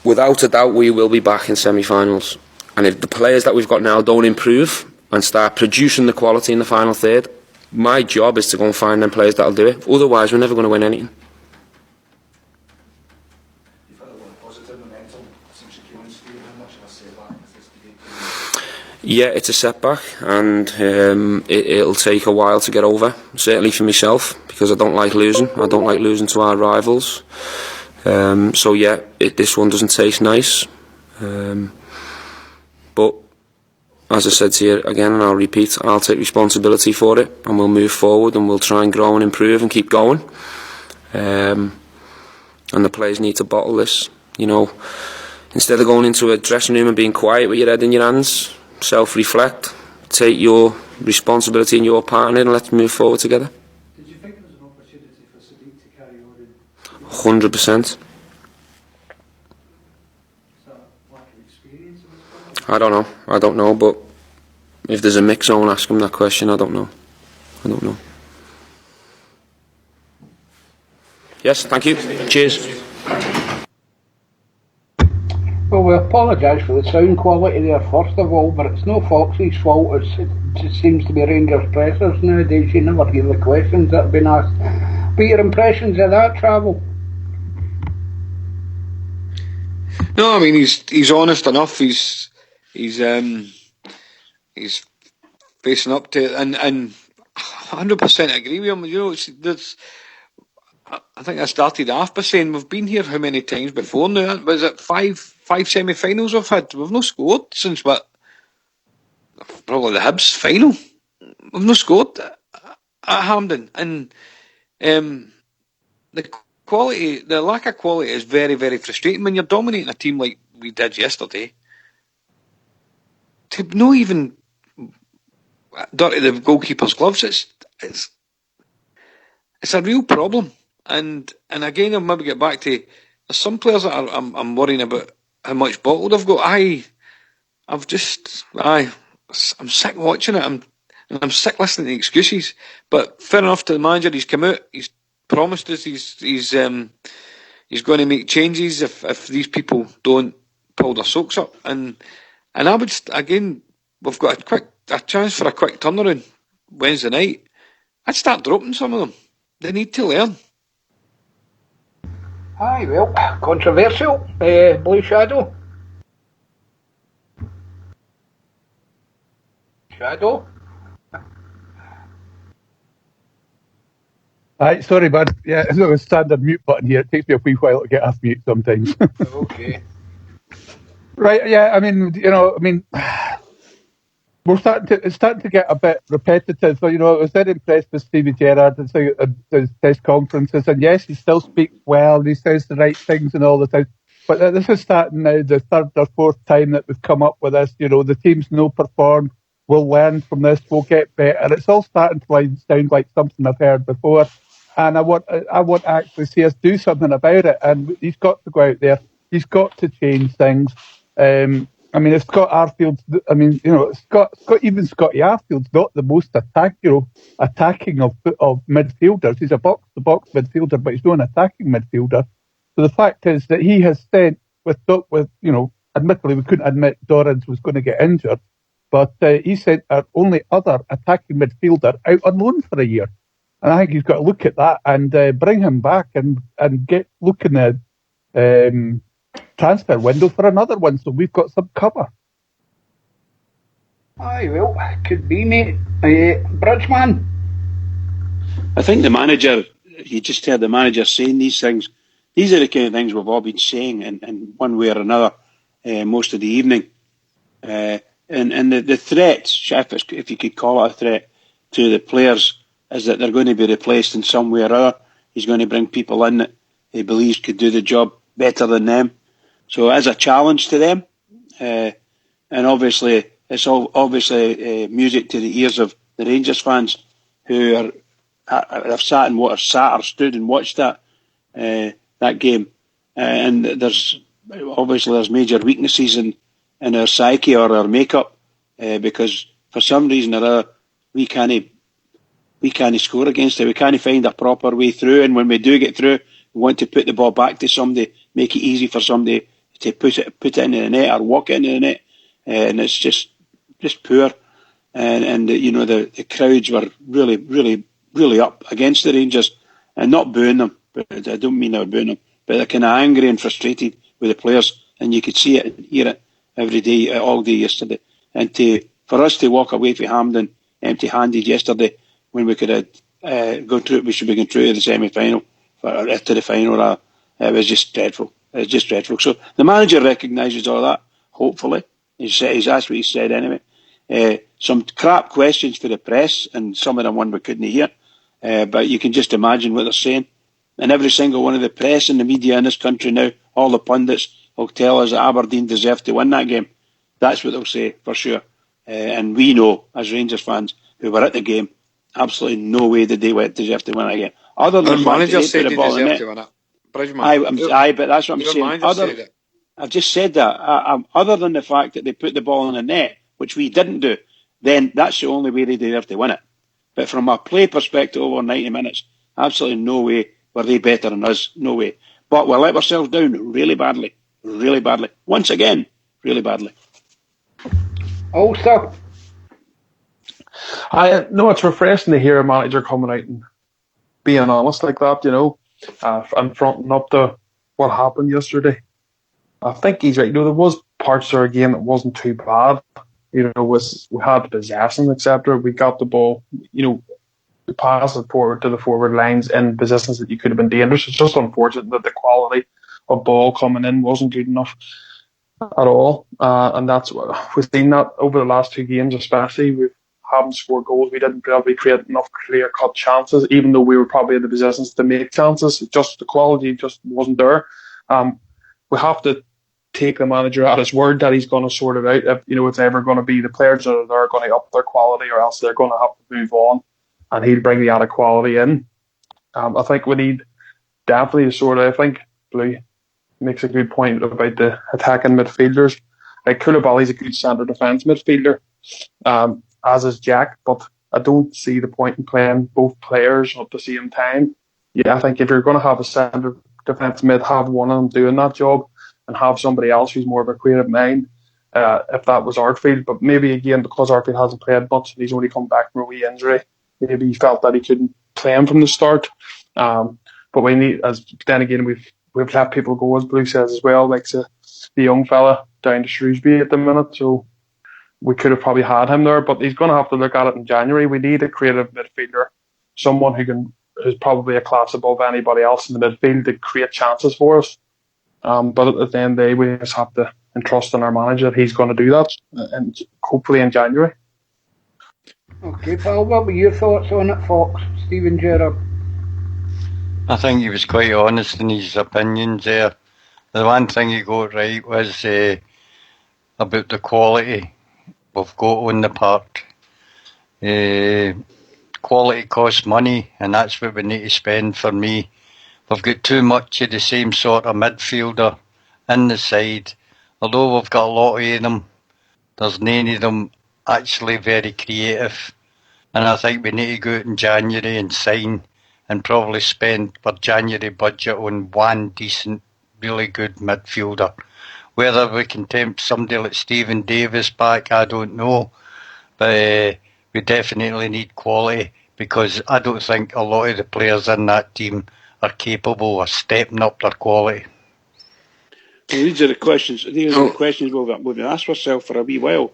without a doubt, we will be back in semi-finals. And if the players that we've got now don't improve and start producing the quality in the final third, my job is to go and find them players that'll do it. Otherwise, we're never going to win anything. You've had a lot of positive momentum since you came in, Stephen. How much of a setback is this today? Yeah, it's a setback, and it'll take a while to get over. Certainly for myself, because I don't like losing. I don't like losing to our rivals. So yeah, this one doesn't taste nice. But as I said to you again, and I'll repeat, I'll take responsibility for it, and we'll move forward, and we'll try and grow and improve and keep going. And the players need to bottle this. You know, instead of going into a dressing room and being quiet with your head in your hands, self-reflect, take your responsibility and your part in it, and let's move forward together. Did you think there was an opportunity for Sadiq to carry on in? 100%. Is that lack of experience in this problem? I don't know, but if there's a mix zone, ask him that question. I don't know. Yes, thank you. Cheers. Well, we apologise for the sound quality there first of all, but it's no Foxy's fault. It just seems to be Rangers pressers nowadays. You never hear the questions that have been asked. But your impressions of that, Travel? No, I mean he's honest enough. He's facing up to it, and 100% agree with him. You know, I think I started off by saying we've been here how many times before now? Was it five semi-finals we've had? We've not scored since what? Probably the Hibs final. We've not scored at Hampden, and the quality, the lack of quality is very, very frustrating when you're dominating a team like we did yesterday. To not even dirty the goalkeeper's gloves, it's a real problem. And again, I'll maybe get back to, there's some players that I'm worrying about how much bottle they've got. I'm sick watching it. I'm sick listening to the excuses. But fair enough to the manager, he's come out, he's promised us he's going to make changes if these people don't pull their socks up. And I would, again, we've got a chance for a quick turnaround Wednesday night. I'd start dropping some of them. They need to learn. Aye, well, controversial. Blue Shadow? Shadow? Aye, sorry, bud. Yeah, it's not a standard mute button here. It takes me a wee while to get off mute sometimes. Okay. Right, yeah, I mean, it's starting to get a bit repetitive. So, I was very impressed with Stevie Gerrard and his press conferences. And yes, he still speaks well. He says the right things and all the time. But this is starting now, the third or fourth time that we've come up with this. The team's no perform. We'll learn from this. We'll get better. It's all starting to sound like something I've heard before. And I want to actually see us do something about it. And he's got to go out there. He's got to change things. If Scott Arfield's, even Scotty Arfield's not the most attacking of midfielders. He's a box-to-box midfielder, but he's not an attacking midfielder. So the fact is that he has sent admittedly we couldn't admit Dorrans was going to get injured, but he sent our only other attacking midfielder out on loan for a year. And I think he's got to look at that and bring him back and get looking at transfer window for another one, so we've got some cover. Aye, well, could be, mate. Bridgeman? I think the manager, you just heard the manager saying these things. These are the kind of things we've all been saying in one way or another most of the evening. And the threat, if you could call it a threat, to the players is that they're going to be replaced in some way or other. He's going to bring people in that he believes could do the job better than them. So as a challenge to them, and obviously it's all music to the ears of the Rangers fans who have sat or stood and watched that game, and there's major weaknesses in our psyche or our makeup because for some reason or other we can't score against it. We can't find a proper way through, and when we do get through, we want to put the ball back to somebody, make it easy for somebody to put it into the net or walk it into the net, and it's just poor. And the crowds were really up against the Rangers, and not booing them. But I don't mean they were booing them, but they're kind of angry and frustrated with the players, and you could see it and hear it every day, all day yesterday. And for us to walk away from Hampden empty-handed yesterday, when we could have gone through, we should be going through to the semi-final, to the final. It was just dreadful. It's just dreadful. So the manager recognises all that. Hopefully, that's what he said anyway. Some crap questions for the press, and some of them one we couldn't hear. But you can just imagine what they're saying. And every single one of the press and the media in this country now, all the pundits will tell us that Aberdeen deserved to win that game. That's what they'll say for sure. And we know, as Rangers fans who were at the game, absolutely no way did they deserve to win that game. Other than the manager said they deserved to win it. Aye, but that's what I'm saying. I've just said that. Other than the fact that they put the ball in the net, which we didn't do, then that's the only way they deserve to win it. But from a play perspective over 90 minutes, absolutely no way were they better than us. No way. But we let ourselves down really badly. Really badly. Once again, really badly. Also, it's refreshing to hear a manager coming out and being honest like that, and fronting up to what happened yesterday. I think he's right. There was parts of our game that wasn't too bad. We had possession, etc. We got the ball, we passed it forward to the forward lines in positions that you could have been dangerous. It's just unfortunate that the quality of ball coming in wasn't good enough at all. And that's what we've seen that over the last two games, especially. We haven't scored goals. We didn't probably create enough clear-cut chances, even though we were probably in the positions to make chances. Just the quality just wasn't there. We have to take the manager at his word that he's going to sort it out. If it's ever going to be the players that are going to up their quality, or else they're going to have to move on, and he'll bring the added quality in. I think we need definitely to I think Blue makes a good point about the attacking midfielders. Like Koulibaly's a good centre defence midfielder, as is Jack, but I don't see the point in playing both players at the same time. Yeah, I think if you're going to have a centre defence mid, have one of them doing that job, and have somebody else who's more of a creative mind, if that was Artfield. But maybe, again, because Artfield hasn't played much and he's only come back from a wee injury, maybe he felt that he couldn't play him from the start. But we need, we've let people go, as Blue says as well, like the young fella down to Shrewsbury at the minute, so we could have probably had him there, but he's going to have to look at it in January. We need a creative midfielder, someone who's probably a class above anybody else in the midfield to create chances for us. But at the end of the day, we just have to entrust in our manager that he's going to do that, and hopefully in January. Okay, pal, what were your thoughts on it, Fox? Stephen Gerrard? I think he was quite honest in his opinions there. The one thing he got right was about the quality we've got on the park. Quality costs money, and that's what we need to spend for me. We've got too much of the same sort of midfielder in the side. Although we've got a lot of them, there's none of them actually very creative. And I think we need to go out in January and sign and probably spend our January budget on one decent, really good midfielder. Whether we can tempt somebody like Stephen Davis back, I don't know. But we definitely need quality, because I don't think a lot of the players in that team are capable of stepping up their quality. Well, these are the questions. These are the questions we've been asked ourselves for a wee while.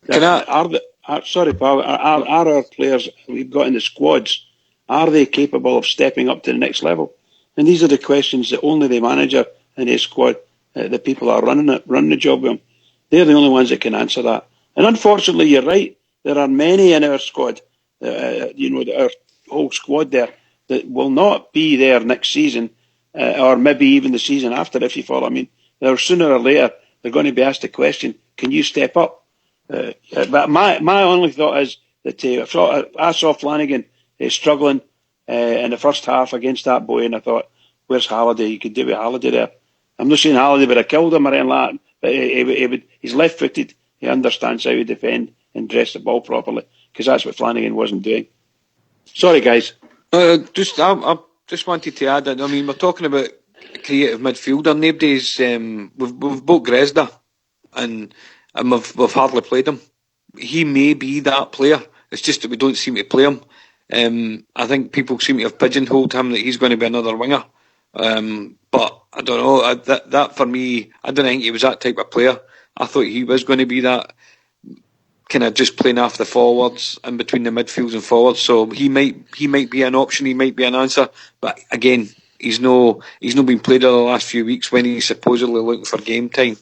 Sorry, pal. Are our players we've got in the squads, are they capable of stepping up to the next level? And these are the questions that only the manager and his squad, the people are running the job with them, they're the only ones that can answer that. And unfortunately, you're right. There are many in our squad, our whole squad there, that will not be there next season, or maybe even the season after, if you follow what I mean. Or sooner or later, they're going to be asked the question, can you step up? But my only thought is that I saw Flanagan struggling in the first half against that boy, and I thought, where's Halliday? You could do with Halliday there. I'm not saying Halliday would have killed him or anything like that, but he's left-footed. He understands how to defend and dress the ball properly, because that's what Flanagan wasn't doing. Sorry, guys. I just wanted to add that, I mean, we're talking about creative midfielder. Nobody's, we've bought Gresda, and we've hardly played him. He may be that player. It's just that we don't seem to play him. I think people seem to have pigeonholed him that he's going to be another winger. But I don't know. That for me, I don't think he was that type of player. I thought he was going to be that kind of just playing off the forwards in between the midfields and forwards. So he might be an option. He might be an answer. But again, he's no been played over the last few weeks when he's supposedly looking for game time.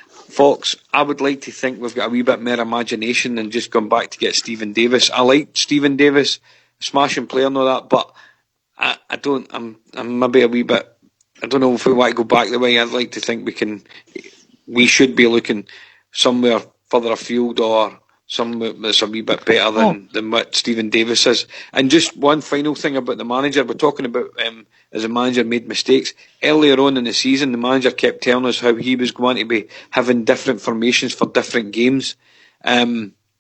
Fox, I would like to think we've got a wee bit more imagination than just gone back to get Stephen Davis. I like Stephen Davis, smashing player and all that, but I'm maybe a wee bit, I don't know if we want to go back the way. I'd like to think we should be looking somewhere further afield, or somewhere that's a wee bit better than what Stephen Davis is. And just one final thing about the manager. We're talking about as the manager made mistakes. Earlier on in the season, the manager kept telling us how he was going to be having different formations for different games.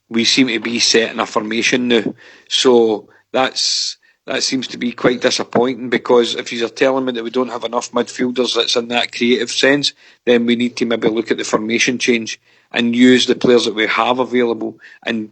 We seem to be set in a formation now. So that seems to be quite disappointing, because if you're telling me that we don't have enough midfielders that's in that creative sense, then we need to maybe look at the formation change and use the players that we have available and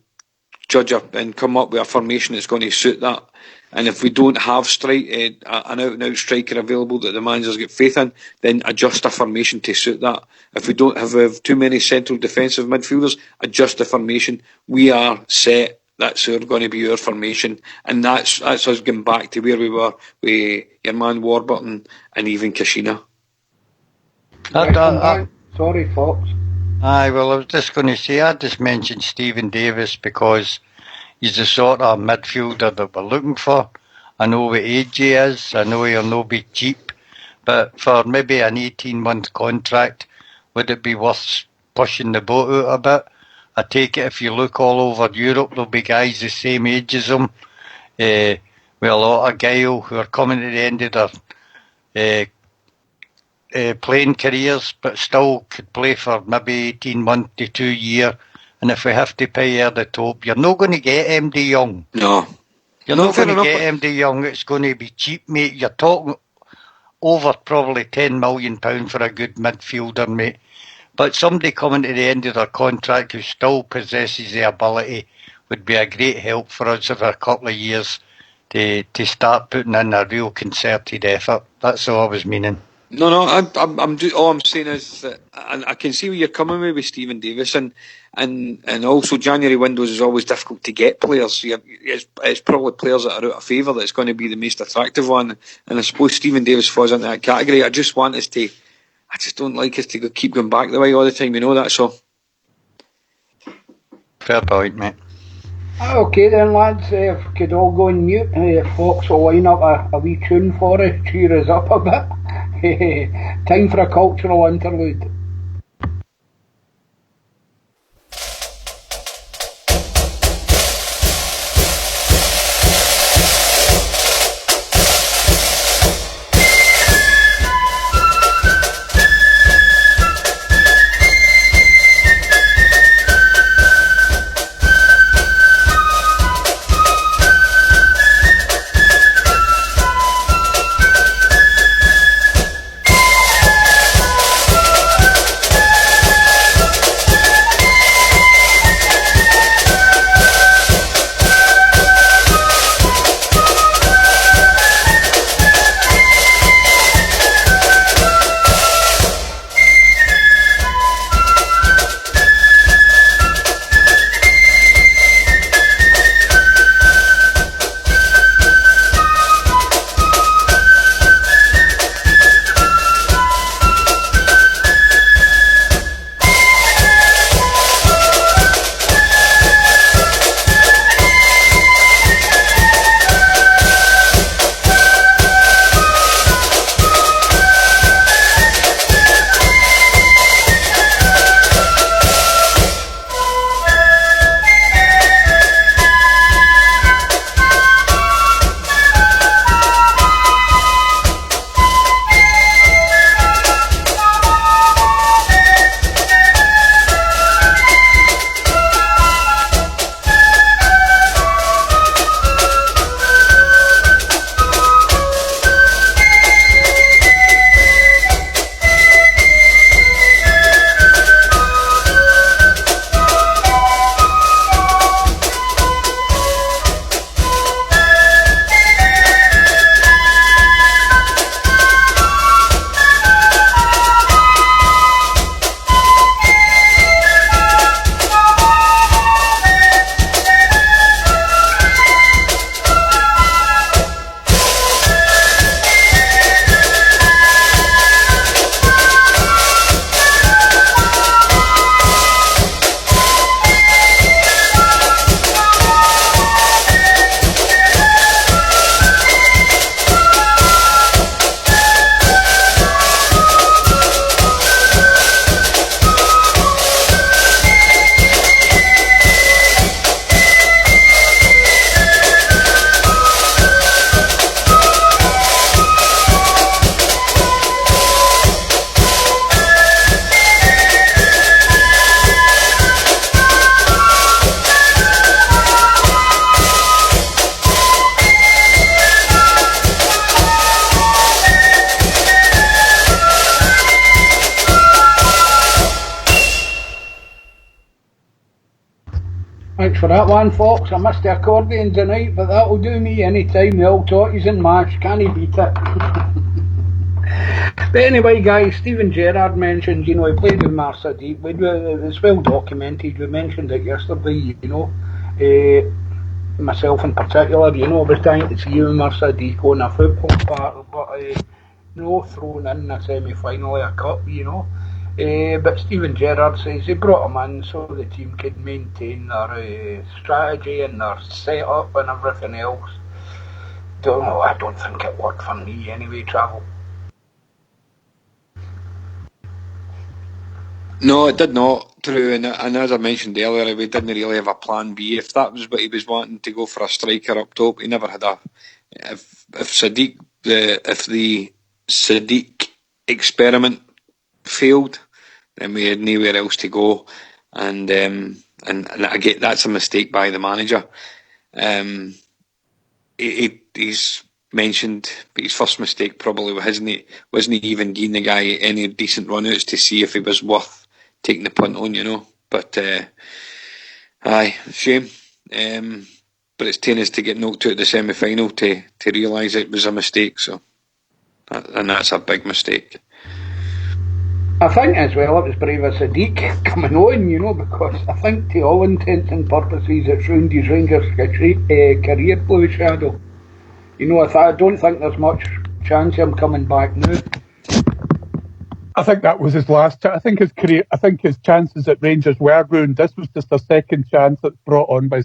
judge up and come up with a formation that's going to suit that. And if we don't have an out-and-out striker available that the managers get faith in, then adjust a formation to suit that. If we don't have too many central defensive midfielders, adjust the formation. We are set. That's going to be our formation, and that's us getting back to where we were with your man Warburton and even Kashina. Sorry, Fox. Aye, well, I was just going to say, I just mentioned Stephen Davis because he's the sort of midfielder that we're looking for. I know what age he is. I know he'll not be cheap, but for maybe an 18-month contract, would it be worth pushing the boat out a bit? I take it if you look all over Europe, there'll be guys the same age as him, with a lot of guile, who are coming to the end of their playing careers, but still could play for maybe 18 months to 2 years. And if we have to pay her the top, you're not going to get MD Young. No. You're not going to get MD Young. It's going to be cheap, mate. You're talking over probably £10 million for a good midfielder, mate. But somebody coming to the end of their contract who still possesses the ability would be a great help for us for a couple of years to start putting in a real concerted effort. That's all I was meaning. No, all I'm saying is that I can see where you're coming with Stephen Davis, and also January windows is always difficult to get players. It's probably players that are out of favour that's going to be the most attractive one, and I suppose Stephen Davis falls into that category. I just don't like us to keep going back the way all the time, that's all. Fair point, mate. Okay then, lads, if we could all go on mute, Fox will line up a wee tune for us, cheer us up a bit. Time for a cultural interlude. Thanks for that one, Fox. I missed the accordion tonight, but that'll do me any time. The old torties and mash, can't he beat it? But anyway, guys, Steven Gerrard mentioned, he played with Mar Sadiq. It's well documented. We mentioned it yesterday, myself in particular, I was dying to see you and Mar Sadiq on a football park, but no thrown in a semi-final of a cup, but Steven Gerrard says he brought him in so the team could maintain their strategy and their setup and everything else. I don't think it worked for me anyway, Travel. No, it did not, True, and as I mentioned earlier, we didn't really have a plan B. If that was what he was wanting to go for a striker up top, he never had a. If the Sadiq experiment failed, then we had nowhere else to go, and I get that's a mistake by the manager. He's mentioned his first mistake probably wasn't even giving the guy any decent run-outs to see if he was worth taking the punt on, But aye, shame. But it's taken us to get knocked out of the semi-final to realise it was a mistake. So, and that's a big mistake. I think as well it was brave of Sadiq coming on, because I think to all intents and purposes it's ruined his Rangers career blue shadow. I don't think there's much chance of him coming back now. I think that was his last chance. I think his chances at Rangers were ruined. This was just a second chance that's brought on by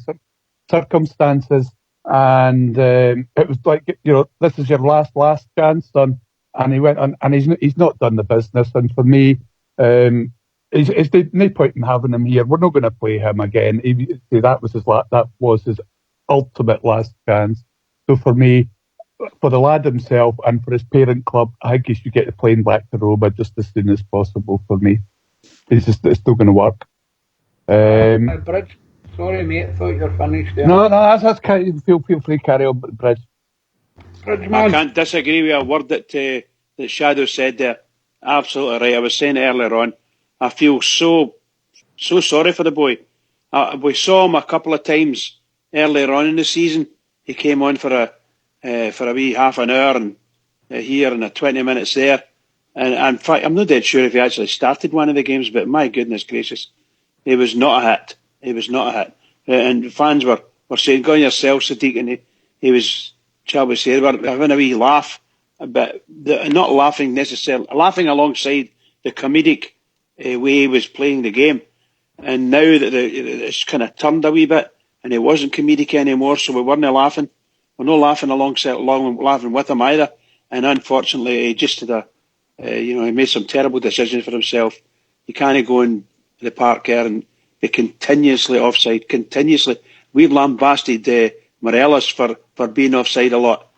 circumstances, and it was like, this is your last chance, son. And he went on, and he's not done the business. And for me, it's no point in having him here. We're not going to play him again. That was his ultimate last chance. So for me, for the lad himself and for his parent club, I think he should get the plane back to Roma just as soon as possible. For me, it's still going to work. Bridge, sorry mate, I thought you were finished there. No, that's feel free to carry on, Bridge. Bridge, I man. can't disagree with a word that Shadow said there. Absolutely right. I was saying earlier on, I feel so sorry for the boy. We saw him a couple of times earlier on in the season. He came on for a wee half an hour and here and 20 minutes there. And in fact, I'm not dead sure if he actually started one of the games, but my goodness gracious, he was not a hit. He was not a hit. And fans were saying, go on yourself, Sadiq, and he was, shall we say, they were having a wee laugh, but not laughing necessarily, laughing alongside the comedic way he was playing the game. And now that it's kind of turned a wee bit, and it wasn't comedic anymore, so we weren't laughing. We're not laughing laughing with him either. And unfortunately, he just had he made some terrible decisions for himself. You can't go in the park there and be continuously offside, continuously. We've lambasted Morelos for being offside a lot,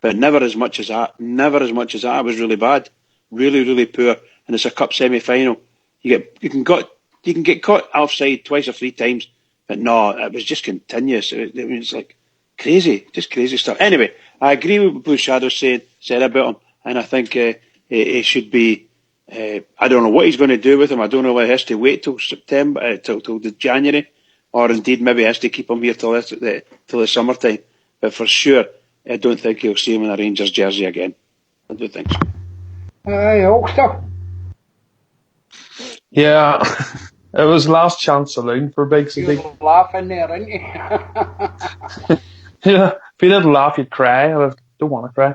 but never as much as that. Never as much as that. It was really bad, really, really poor. And it's a cup semi-final. You can get caught offside twice or three times, but no, it was just continuous. It was like crazy, just crazy stuff. Anyway, I agree with what Shadow said about him, and I think he should be. I don't know what he's going to do with him. I don't know whether he has to wait till September, till the January, or indeed maybe he has to keep him here till the summertime. But for sure, I don't think he'll see him in a Rangers jersey again. I don't think so. Aye, Ulster. Yeah, it was last chance saloon for Big Sadiq. You're laughing there, aren't you? Yeah, if you didn't laugh, you'd cry. I don't want to cry.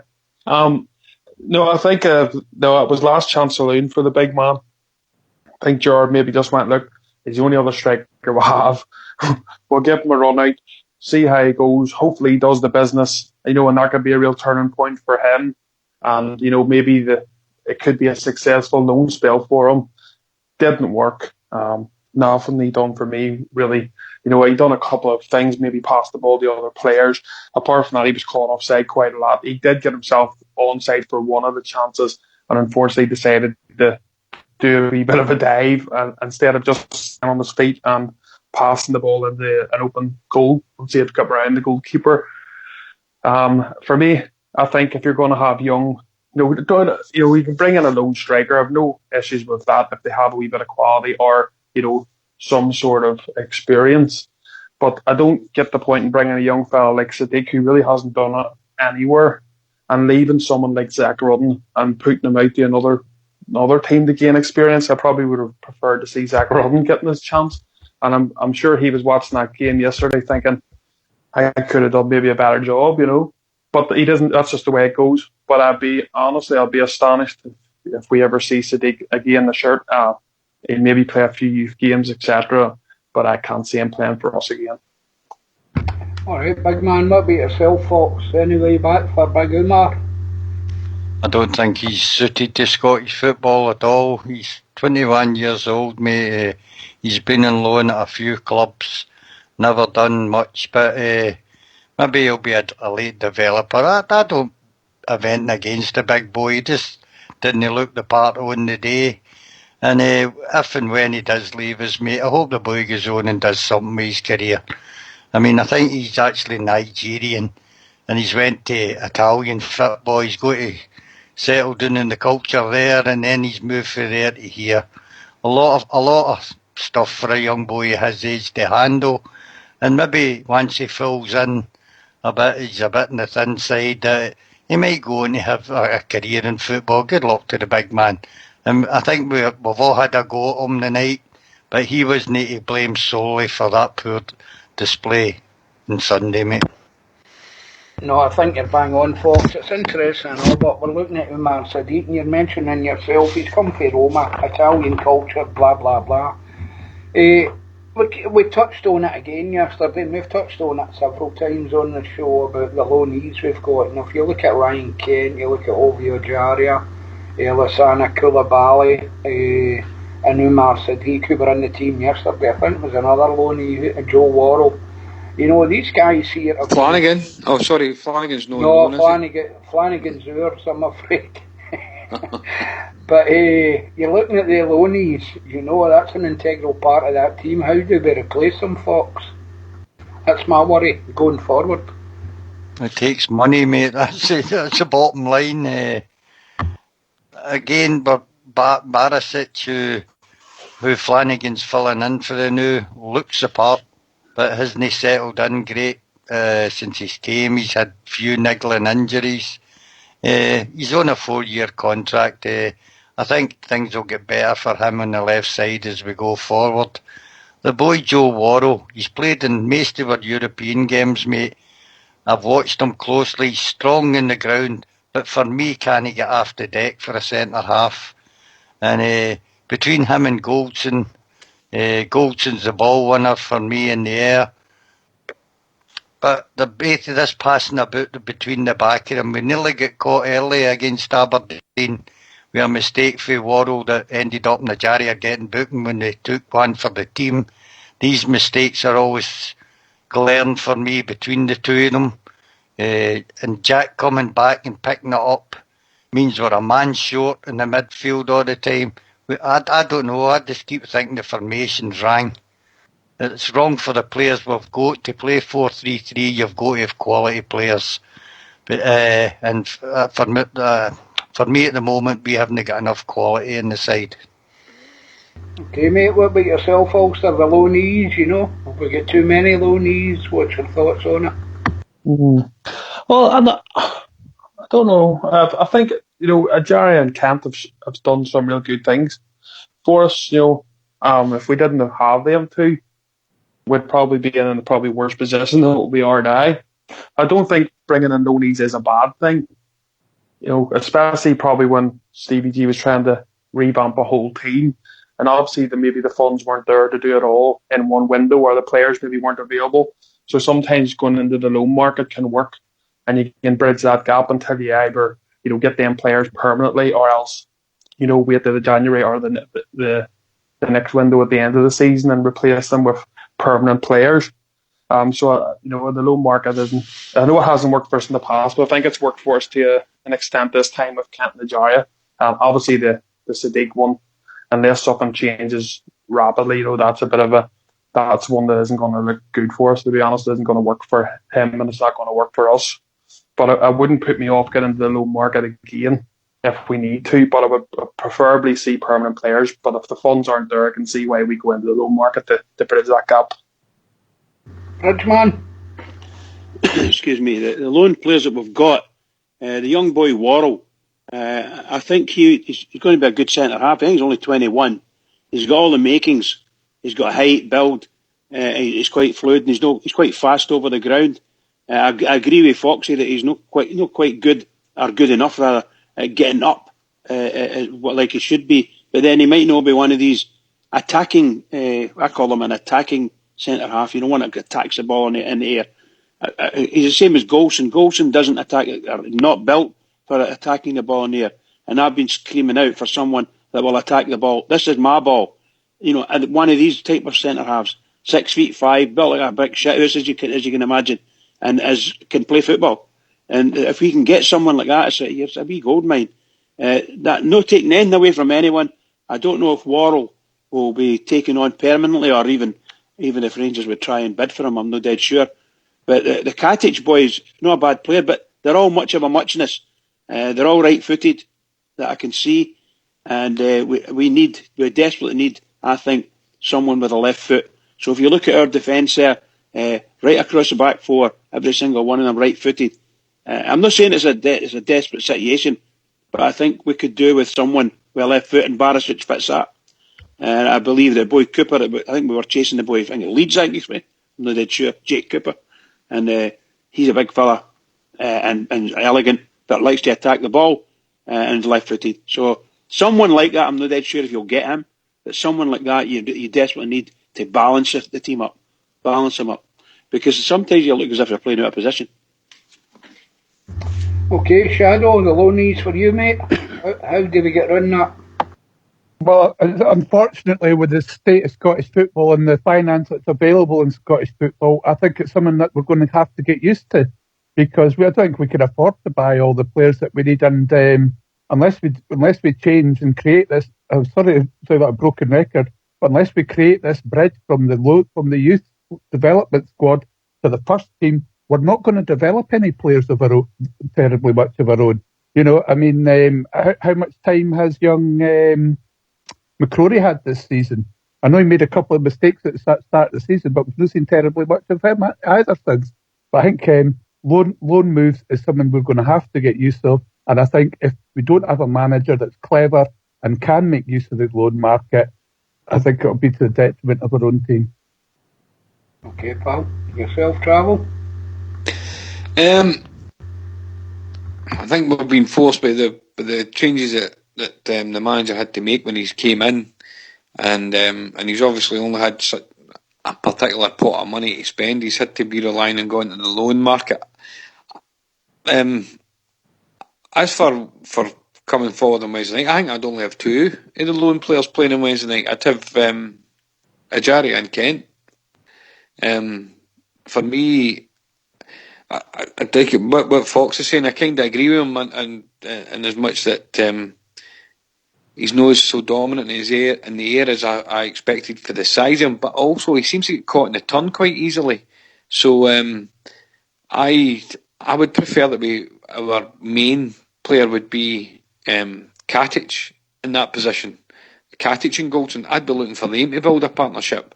No, I think it was last chance saloon for the big man. I think Gerard maybe just went, look, he's the only other striker we have. We'll give him a run out, see how he goes. Hopefully he does the business, and that could be a real turning point for him. And, maybe it could be a successful loan spell for him. Didn't work. Nothing he done for me, really. He done a couple of things, maybe passed the ball to other players. Apart from that, he was caught offside quite a lot. He did get himself onside for one of the chances, and unfortunately decided to do a wee bit of a dive and instead of just standing on his feet and passing the ball into an open goal and see it come around the goalkeeper. For me, I think if you're going to have young, we can bring in a lone striker. I have no issues with that if they have a wee bit of quality or some sort of experience. But I don't get the point in bringing a young fella like Sadiq, who really hasn't done it anywhere, and leaving someone like Zach Rudden and putting him out to another team to gain experience. I probably would have preferred to see Zach Rudden getting his chance. And I'm sure he was watching that game yesterday thinking, I could have done maybe a better job, But he doesn't. That's just the way it goes. But I'll be astonished if we ever see Sadiq again in the shirt. He'll maybe play a few youth games, etc. But I can't see him playing for us again. Alright, big man, what about yourself, Fox? Anyway, back for Big Umar? I don't think he's suited to Scottish football at all. He's 21 years old, mate. He's been on loan at a few clubs, never done much, but maybe he'll be a late developer. I don't have anything against the big boy. He just didn't look the part on the day. And if and when he does leave us, mate, I hope the boy goes on and does something with his career. I mean, I think he's actually Nigerian, and he's went to Italian football. He's got to settle down in the culture there, and then he's moved from there to here. A lot of stuff for a young boy his age to handle, and maybe once he fills in a bit, he's a bit on the thin side. He might go on to have a career in football. Good luck to the big man. I think we've all had a go at him tonight, but he wasn't to blame solely for that poor display on Sunday, mate. No, I think you're bang on, Fox. It's interesting, but we're looking at Umar Sadiq, and you're mentioning yourself, he's come from Roma, Italian culture, blah, blah, blah. we touched on it again yesterday, and we've touched on it several times on the show about the loanees we've got. And if you look at Ryan Kent, you look at Ovio Jaria, Lasana Koulibaly, and Umar Sadiq, who were in the team yesterday. I think there was another loanee, Joe Worrell. You know, these guys here... Flanagan? Oh, sorry, Flanagan's no No, loan, Flanagan's ours, I'm afraid. But you're looking at the loanees, you know, that's an integral part of that team. How do we replace them, Fox? That's my worry going forward. It takes money, mate. That's the bottom line. Again, but Barisic, who Flanagan's filling in for the new, looks the part, but hasn't settled in great since he came. He's had few niggling injuries. He's on a 4-year contract. I think things will get better for him on the left side as we go forward. The boy Joe Worrell, he's played in most of our European games, mate. I've watched him closely, strong in the ground, but for me, can't he get off the deck for a centre-half? And between him and Goldson, Goldson's the ball winner for me in the air. But the bait of this passing about between the back of them, we nearly got caught early against Aberdeen. We had a mistake for Worrell that ended up in the Jaria getting booking when they took one for the team. These mistakes are always glaring for me between the two of them. And Jack coming back and picking it up means we're a man short in the midfield all the time. I don't know, I just keep thinking the formation's wrong. It's wrong for the players. We've got to play 4-3-3. You've got to have quality players. But for me at the moment, we haven't got enough quality in the side. Okay, mate, what about yourself, Ulster? The loanees, you know? Have we got too many loanees? What's your thoughts on it? Well, I don't know. I think, you know, Ajari and Kent have done some real good things for us. You know, if we didn't have them two, we'd probably be in a probably worse position than what we are now. I don't think bringing in loanees is a bad thing. You know, especially probably when Stevie G was trying to revamp a whole team. And obviously maybe the funds weren't there to do it all in one window, or the players maybe weren't available. So sometimes going into the loan market can work, and you can bridge that gap until you either, you know, get them players permanently, or else, you know, wait till the January or the next window at the end of the season and replace them with permanent players. So, you know, the loan market isn't... I know it hasn't worked for us in the past, but I think it's worked for us to an extent this time with Kent and Ajaria. Obviously, the Sadiq one, unless something changes rapidly, you know, that's one that isn't going to look good for us, to be honest. It isn't going to work for him, and it's not going to work for us. But I wouldn't put me off getting into the loan market again if we need to, but I would preferably see permanent players. But if the funds aren't there, I can see why we go into the loan market to bridge that gap. Bridgeman? Excuse me, the loan players that we've got, the young boy Worrell, I think he's going to be a good centre-half. I think he's only 21. He's got all the makings. He's got height, build. He's quite fluid, and he's quite fast over the ground. I agree with Foxy that he's not quite good, or good enough rather, at getting up like he should be. But then he might not be one of these attacking. I call him an attacking centre half. You know, one that attacks the ball in the air. He's the same as Golson. Golson doesn't attack, or not built for attacking the ball in the air. And I've been screaming out for someone that will attack the ball. This is my ball. You know, one of these type of centre halves, 6'5", built like a big shithouse as you can imagine, and can play football. And if we can get someone like that, it's a wee gold mine. That no taking anything away from anyone. I don't know if Worrell will be taken on permanently, or even if Rangers would try and bid for him. I'm not dead sure. But the Katic boys, not a bad player, but they're all much of a muchness. They're all right-footed that I can see, and we desperately need, I think, someone with a left foot. So if you look at our defence there, right across the back four, every single one of them right-footed. I'm not saying it's a desperate situation, but I think we could do with someone with a left foot, and Barisic fits that. And I believe the boy Cooper, I think we were chasing the boy, I think Leeds, I'm not dead sure, Jake Cooper. And he's a big fella and elegant, but likes to attack the ball and is left-footed. So someone like that, I'm not dead sure if you'll get him, but someone like that you desperately need to balance the team up, balance them up, because sometimes you look as if you're playing out of position. Okay, Shadow, the low knees for you, mate. How do we get around that? Well, unfortunately, with the state of Scottish football and the finance that's available in Scottish football, I think it's something that we're going to have to get used to, because I don't think we can afford to buy all the players that we need, and unless we change and create this, I'm sorry to say that a broken record, but unless we create this bridge from the youth development squad to the first team, we're not going to develop any players of our own, terribly much of our own. You know, I mean, how much time has young McCrory had this season? I know he made a couple of mistakes at the start of the season, but we've not seen terribly much of him either since. But I think loan moves is something we're going to have to get used to. And I think if we don't have a manager that's clever and can make use of the loan market, I think it'll be to the detriment of our own team. Okay, pal. Yourself, Travel? I think we've been forced by the changes that the manager had to make when he came in, and he's obviously only had a particular pot of money to spend. He's had to be relying on going to the loan market. As for coming forward on Wednesday night, I think I'd only have two of the loan players playing on Wednesday night. I'd have Ajari and Kent. For me, I think what Fox is saying, I kind of agree with him, and as much that he's not so dominant in the air as I expected for the size of him, but also he seems to get caught in the turn quite easily. So I would prefer that our main player would be Katic in that position. Katic and Goldson, I'd be looking for them to build a partnership.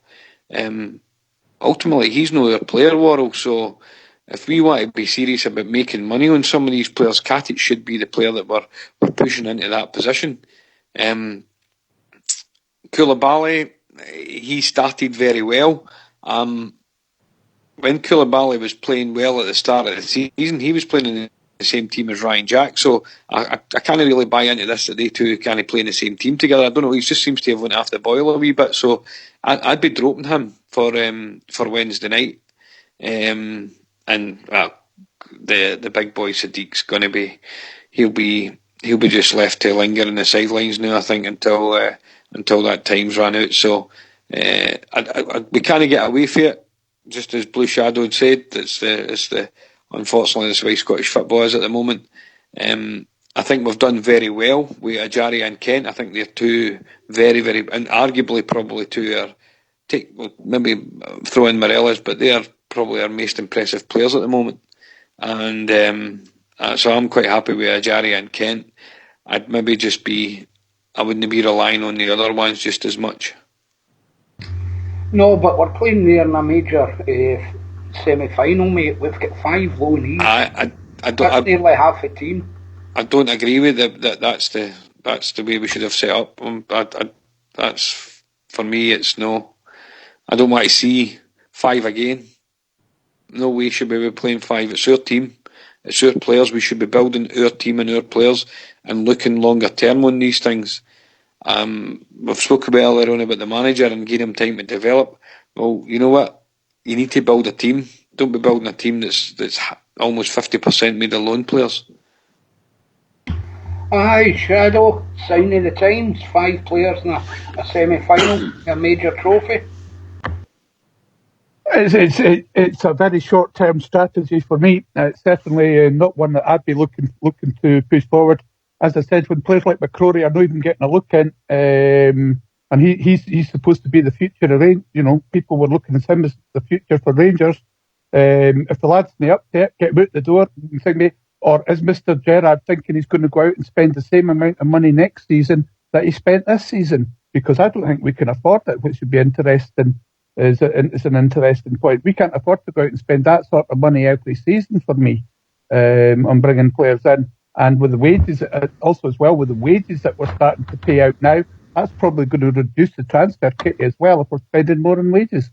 Ultimately, he's not a player, Worrell, so if we want to be serious about making money on some of these players, Katic should be the player that we're pushing into that position. Koulibaly, he started very well. When Koulibaly was playing well at the start of the season, he was playing in the same team as Ryan Jack, so I can't really buy into this that they two can't play in the same team together. I don't know, he just seems to have went off the boil a wee bit, so I'd be dropping him for Wednesday night. And the big boy Sadiq's going to be, he'll be just left to linger in the sidelines now, I think, until that time's run out. So we can't get away from it. Just as Blue Shadow had said, it's the unfortunately that's the way Scottish football is at the moment. I think we've done very well with Ajari and Kent. I think they're two very, very, and arguably probably two maybe throw in Morelos, but they are probably our most impressive players at the moment. And so I'm quite happy with Ajari and Kent. I wouldn't be relying on the other ones just as much. No, but we're playing there in a major semi-final, mate. We've got 5 low knees. That's nearly half a team. I don't agree with that. That's the way we should have set up. That's for me. It's no. I don't want to see 5 again. No way should we be playing 5. It's our team. It's our players. We should be building our team and our players and looking longer term on these things. We've spoken earlier on about the manager and giving him time to develop. Well, you know what? You need to build a team. Don't be building a team that's almost 50% made of loan players. Aye, Shadow, sign of the times. 5 players in a semi-final, a major trophy. It's a very short-term strategy for me. It's certainly not one that I'd be looking to push forward. As I said, when players like McCrory are not even getting a look in, and he's supposed to be the future of Rangers. You know, people were looking at him as the future for Rangers. If the lad's in the update, get him out the door. Or is Mr. Gerrard thinking he's going to go out and spend the same amount of money next season that he spent this season? Because I don't think we can afford it, which would be interesting. Is an interesting point. We can't afford to go out and spend that sort of money every season for me on bringing players in. And with the wages, also as well, with the wages that we're starting to pay out now, that's probably going to reduce the transfer kitty as well if we're spending more on wages.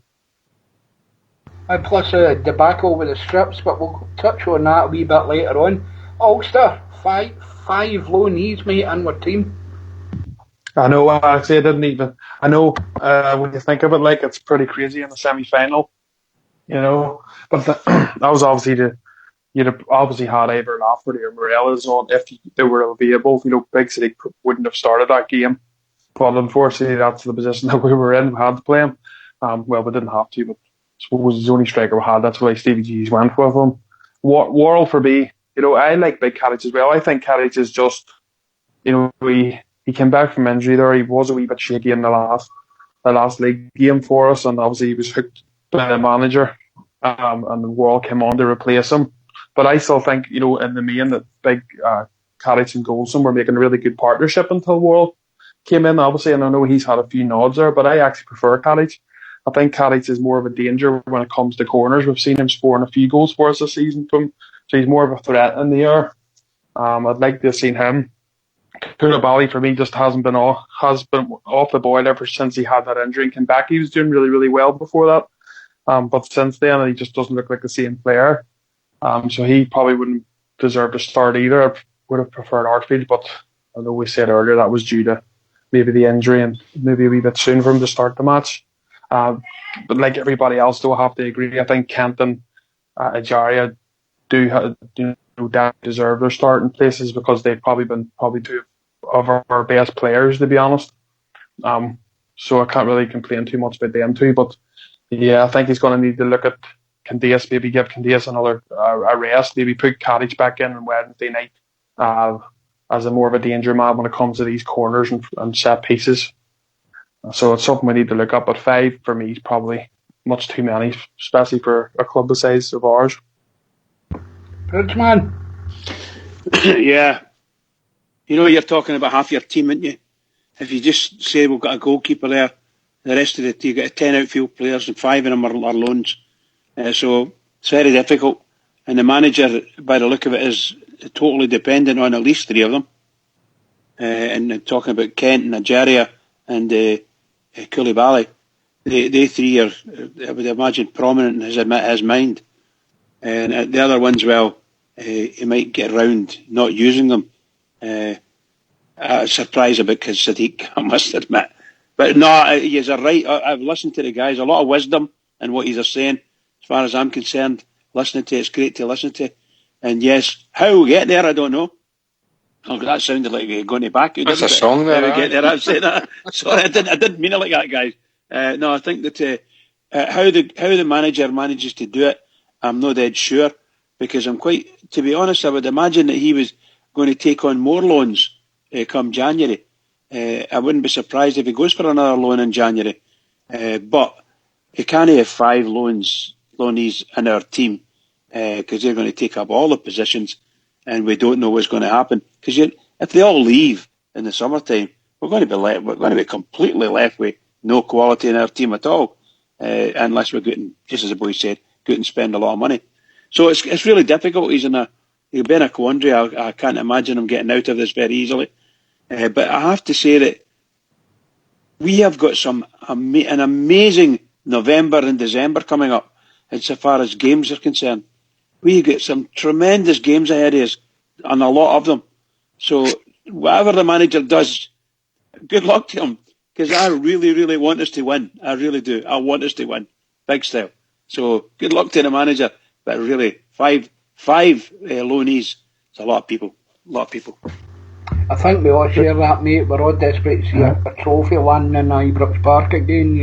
And plus a debacle with the strips, but we'll touch on that a wee bit later on. Ulster, five low knees, mate, in our team. I know, actually, I didn't even. I know, when you think of it, like, it's pretty crazy in the semi final, But that was obviously you'd have obviously had either Lafferty or Morelos on if they were available. Big City wouldn't have started that game. But unfortunately, that's the position that we were in. We had to play him. Well, we didn't have to, but I suppose he's the only striker we had. That's why Stevie G's went with him. Worrell for me, I like Big Kadich as well. I think Kadich is just, he came back from injury there. He was a wee bit shaky in the last league game for us, and obviously he was hooked by the manager, and the Worrell came on to replace him. But I still think, in the main, that Big Kadich and Goldson were making a really good partnership until Worrell came in, obviously, and I know he's had a few nods there, but I actually prefer Kadich. I think Kadich is more of a danger when it comes to corners. We've seen him scoring a few goals for us this season, so he's more of a threat in the air. I'd like to have seen him. Koulibaly, for me, just has been off the boil ever since he had that injury and came back. He was doing really, really well before that, but since then, he just doesn't look like the same player. So he probably wouldn't deserve to start either. I would have preferred Arfield, but I know we said earlier that was due to maybe the injury and maybe a wee bit soon for him to start the match. But like everybody else, though, I have to agree. I think Kent and Ajaria do deserve their starting places because they've probably been two of our best players, to be honest. So I can't really complain too much about them two. But yeah, I think he's going to need to look at Candeias, maybe give Candeias another a rest, maybe put Kadich back in on Wednesday night as a more of a danger man when it comes to these corners and set pieces. So it's something we need to look up. But 5 for me is probably much too many, especially for a club the size of ours. Bridgeman. Yeah. You're talking about half your team, aren't you? If you just say we've got a goalkeeper there, the rest of the team, you've got 10 outfield players and 5 of them are loans. So it's very difficult. And the manager, by the look of it, is totally dependent on at least 3 of them. And talking about Kent and Ajaria and Koulibaly, they 3 are, I would imagine, prominent in his mind. And the other ones, well, he might get around not using them. I'm surprised about Sadiq, I must admit. But no, he's right. I've listened to the guys, a lot of wisdom in what he's saying. As far as I'm concerned, listening to it's great to listen to. And yes, how we get there, I don't know. Oh, that sounded like going to Baku. That's a song there. How we get there, I've said that. Sorry, I didn't mean it like that, guys. No, I think that how the manager manages to do it, I'm not dead sure, because to be honest, I would imagine that he was going to take on more loans come January. I wouldn't be surprised if he goes for another loan in January. But he can't have 5 loanees in our team because they're going to take up all the positions, and we don't know what's going to happen. Because if they all leave in the summertime, we're going to be completely left with no quality in our team at all, unless we're getting, just as the boy said, go out and spend a lot of money. So it's really difficult. He'll be in a quandary. I can't imagine him getting out of this very easily. But I have to say that we have got an amazing November and December coming up insofar as games are concerned. We get some tremendous games ahead of us, and a lot of them. So whatever the manager does, good luck to him, because I really, really want us to win. I really do. I want us to win, big style. So good luck to the manager. But really, five loanees, it's a lot of people. I think we all share that, mate. We're all desperate to see a trophy landing in Ibrox Park again,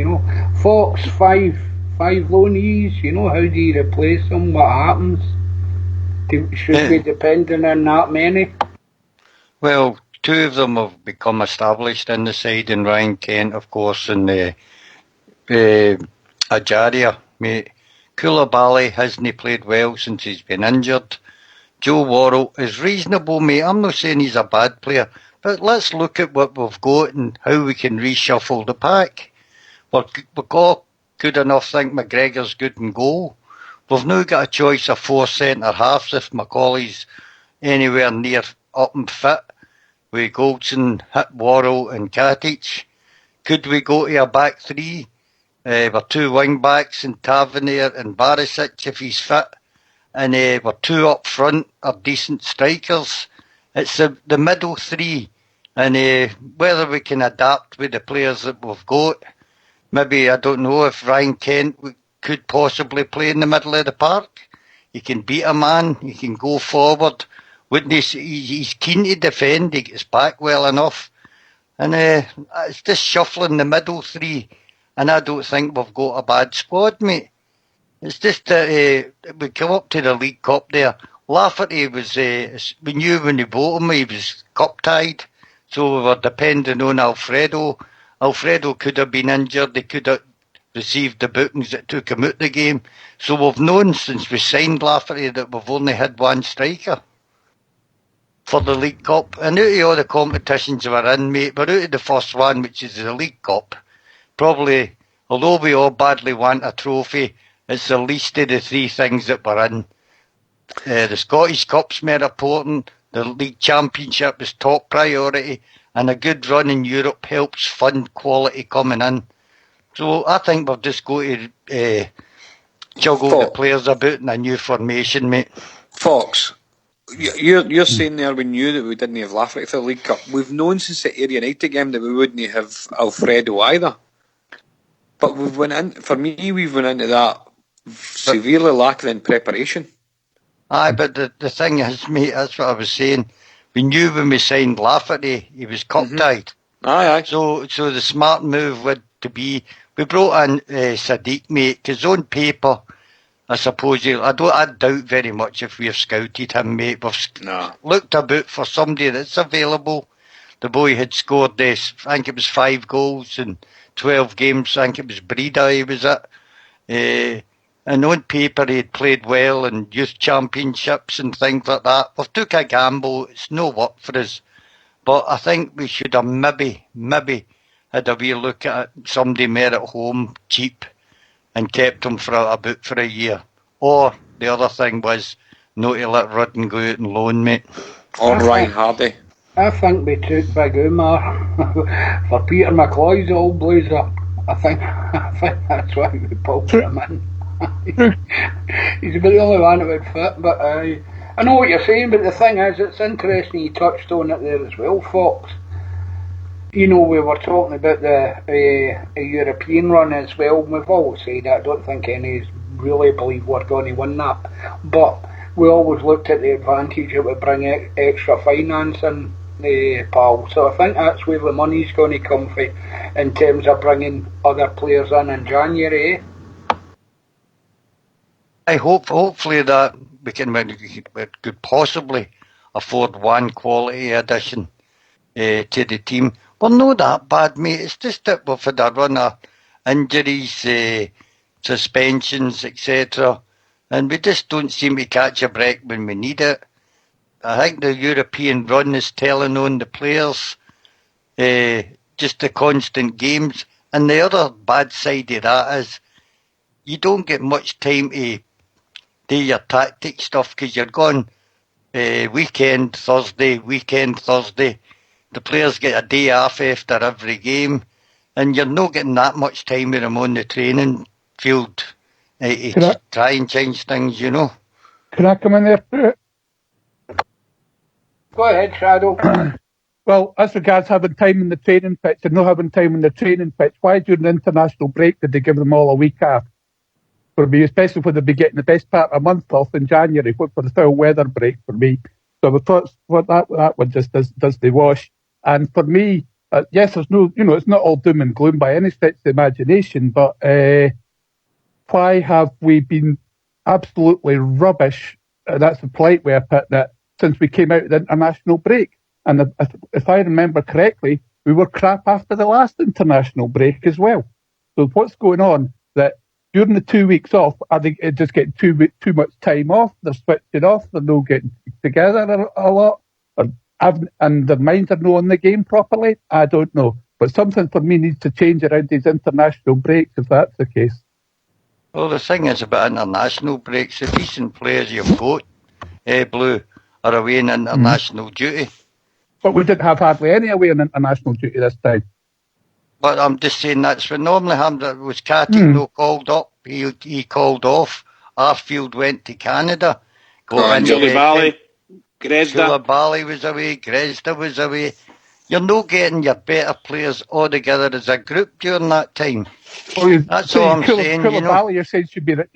Fox, 5 loanees, how do you replace them? What happens? Should we depending on that many? Well, 2 of them have become established in the side, and Ryan Kent, of course, and Ajaria, mate. Koulibaly hasn't played well since he's been injured. Joe Worrell is reasonable, mate. I'm not saying he's a bad player, but let's look at what we've got and how we can reshuffle the pack. We're all good enough think McGregor's good in goal. We've now got a choice of 4 centre-halves if Macaulay's anywhere near up and fit, with Goldson, Worrell and Kadich. Could we go to a back 3? With 2 wing-backs and Tavernier and Barisic if he's fit. And with 2 up front are decent strikers. It's the middle 3 And whether we can adapt with the players that we've got, maybe, I don't know if Ryan Kent could possibly play in the middle of the park. He can beat a man, he can go forward. Wouldn't he's keen to defend, he gets back well enough. And it's just shuffling the middle three, and I don't think we've got a bad squad, mate. It's just that we come up to the League Cup there. Lafferty was, we knew when we bought him, he was cup tied, so we were depending on Alfredo. Alfredo could have been injured, they could have received the bookings that took him out the game. So we've known since we signed Lafferty that we've only had one striker for the League Cup. And out of all the competitions we're in, mate, we're out of the first one, which is the League Cup. Probably, although we all badly want a trophy, it's the least of the three things that we're in. The Scottish Cup's more important, the League Championship is top priority, and a good run in Europe helps fund quality coming in. So I think we've just got to juggle the players about in a new formation, mate. Fox, you're saying there we knew that we didn't have Lafferty for the League Cup. We've known since the Ayr United game that we wouldn't have Alfredo either. But we've went into that severely lacking in preparation. Aye, but the thing is, mate, that's what I was saying. We knew when we signed Lafferty, he was cup tied. Aye. So the smart move would to be, we brought in Sadiq, mate, because on paper, I suppose, I doubt very much if we've scouted him, mate. We've looked about for somebody that's available. The boy had scored this, I think it was 5 goals in 12 games. I think it was Breda he was at. And on paper he had played well in youth championships and things like that. We've took a gamble. It's no work for us. But I think we should have maybe had a wee look at somebody more at home, cheap, and kept him for a year. Or the other thing was not to let Rudden go out and loan, mate. Or Ryan Hardy. I think we took Big Umar for Peter McCloy's old blazer. I think that's why we pulled him in. He's about the only one that would fit, but I know what you're saying, but the thing is, it's interesting you touched on it there as well, Fox. You know, we were talking about the European run as well, and we've always said I don't think any really believe we're going to win that, but we always looked at the advantage it would bring extra finance in, pal. So I think that's where the money's going to come from in terms of bringing other players in January. I hopefully that we could possibly afford one quality addition to the team. We're not that bad, mate. It's just that we've had a run of injuries, suspensions, etc. And we just don't seem to catch a break when we need it. I think the European run is telling on the players, just the constant games. And the other bad side of that is you don't get much time to do your tactic stuff because you're gone weekend Thursday. The players get a day off after every game, and you're not getting that much time with them on the training field to try and change things, you know. Can I come in there? Go ahead, Shadow. Well, as regards having time in the training pitch and not having time in the training pitch, why during the international break did they give them all a week off? For me, especially when they'd be getting the best part of a month off in January, for the foul weather break for me. So I thought that one just does the wash. And for me, yes, there's no, it's not all doom and gloom by any stretch of the imagination, but why have we been absolutely rubbish, that's the polite way of putting it, since we came out of the international break? And if I remember correctly, we were crap after the last international break as well. So what's going on that during the 2 weeks off, are they just getting too much time off? They're switching off. They're not getting together a lot, and their minds are not on the game properly. I don't know, but something for me needs to change around these international breaks if that's the case. Well, the thing is about international breaks, the decent players you've got, Blue, are away in international duty. But we didn't have hardly any away in international duty this time. But I'm just saying that's what normally happened. Was Catty called up? He called off. Arfield went to Canada. Julie Bally, Gresda. Bally was away. Gresda was away. You're not getting your better players all together as a group during that time. That's so all I'm saying, you know. Koulibaly, you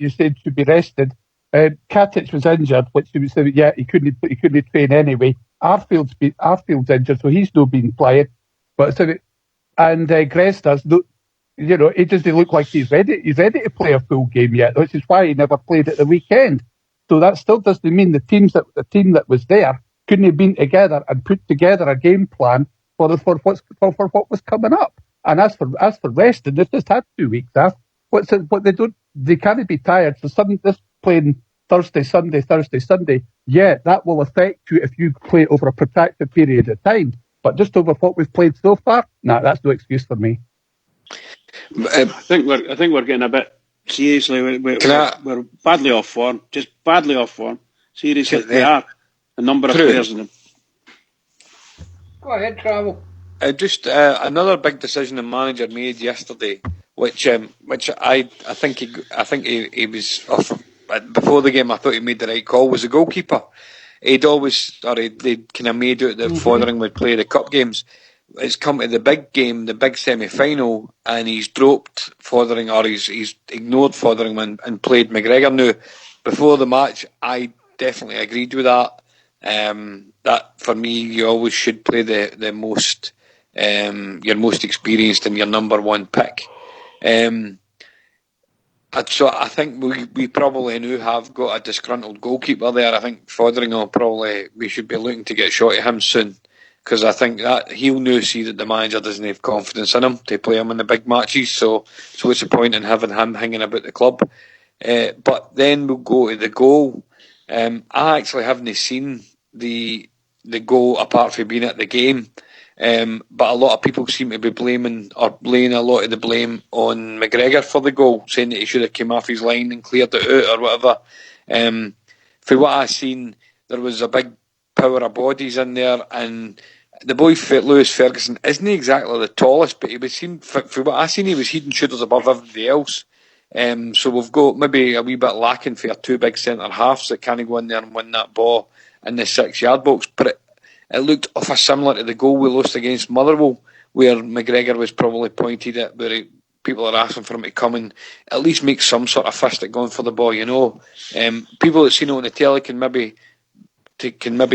said should be rested. Katic was injured, which he was he couldn't train anyway. Arfield's injured, so he's not been playing. But and Gressner's, it doesn't look like he's ready. He's ready to play a full game yet, which is why he never played at the weekend. So that still doesn't mean the team that was there couldn't have been together and put together a game plan for what was coming up. And as for resting, they've just had 2 weeks off. They can't be tired. So this playing Thursday, Sunday, yeah, that will affect you if you play over a protracted period of time. But just over what we've played so far, that's no excuse for me. I think we're getting a bit seriously. We're badly off form, just badly off form. Seriously, they are. A number of players in them. Go ahead, Travel. Just another big decision the manager made yesterday, which I think he was before the game. I thought he made the right call. Was the goalkeeper? They kind of made out that Fothering would play the cup games. It's come to the big game, the big semi-final, and he's dropped Fothering, or he's ignored Fothering and played McGregor. Now, before the match, I definitely agreed with that. That for me, you always should play the most, your most experienced and your number one pick. So I think we probably now have got a disgruntled goalkeeper there. I think Fothering we should be looking to get shot at him soon, because I think that he'll now see that the manager doesn't have confidence in him to play him in the big matches. So what's the point in having him hanging about the club? But then we'll go to the goal. I actually haven't seen the goal apart from being at the game, but a lot of people seem to be laying a lot of the blame on McGregor for the goal, saying that he should have come off his line and cleared it out or whatever. For what I've seen, there was a big power of bodies in there, and the boy Lewis Ferguson isn't exactly the tallest, but he was seen, for what I've seen, he was head and shoulders above everybody else. So we've got maybe a wee bit lacking for our two big centre halves that can't go in there and win that ball in the 6-yard box. But it looked awful similar to the goal we lost against Motherwell, where McGregor was probably pointed at, where people are asking for him to come and at least make some sort of fist at going for the ball. People that seen it on the telly can maybe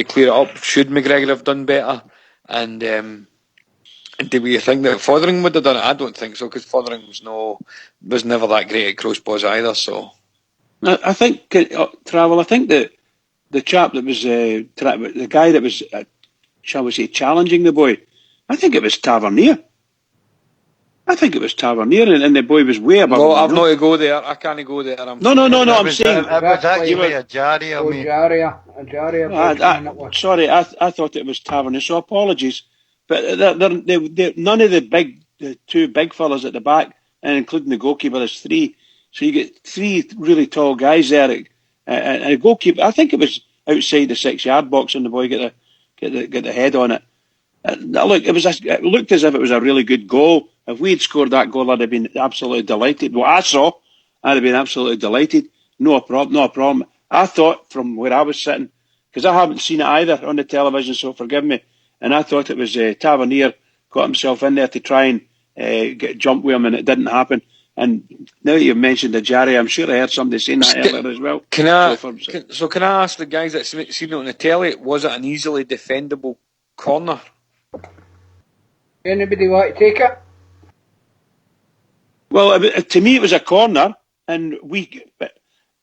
clear it up. Should McGregor have done better? And do we think that Fothering would have done it? I don't think so, because Fothering was never that great at crossbows either. So I think Travel. I think that the chap that was the guy that was, shall we say, challenging the boy, I think it was Tavernier. And the boy was way above. No, I've not to go there. I can't go there. No. I'm saying it was actually a Jaria. Sorry, I thought it was Tavernier. So apologies, but they're none of the two big fellas at the back, and including the goalkeeper, there's three. So you get three really tall guys there. And a goalkeeper, I think it was outside the 6-yard box, and the boy get the head on it. Look, it looked as if it was a really good goal. If we'd scored that goal, I'd have been absolutely delighted. What I saw, I'd have been absolutely delighted. No problem. I thought from where I was sitting, because I haven't seen it either on the television, so forgive me, and I thought it was Tavernier got himself in there to try and jump with him, and it didn't happen. And now you've mentioned the Jarry, I'm sure I heard somebody saying that earlier as well. Can I ask the guys that seen it on the telly, was it an easily defendable corner? Anybody want to take it? Well, to me it was a corner, and it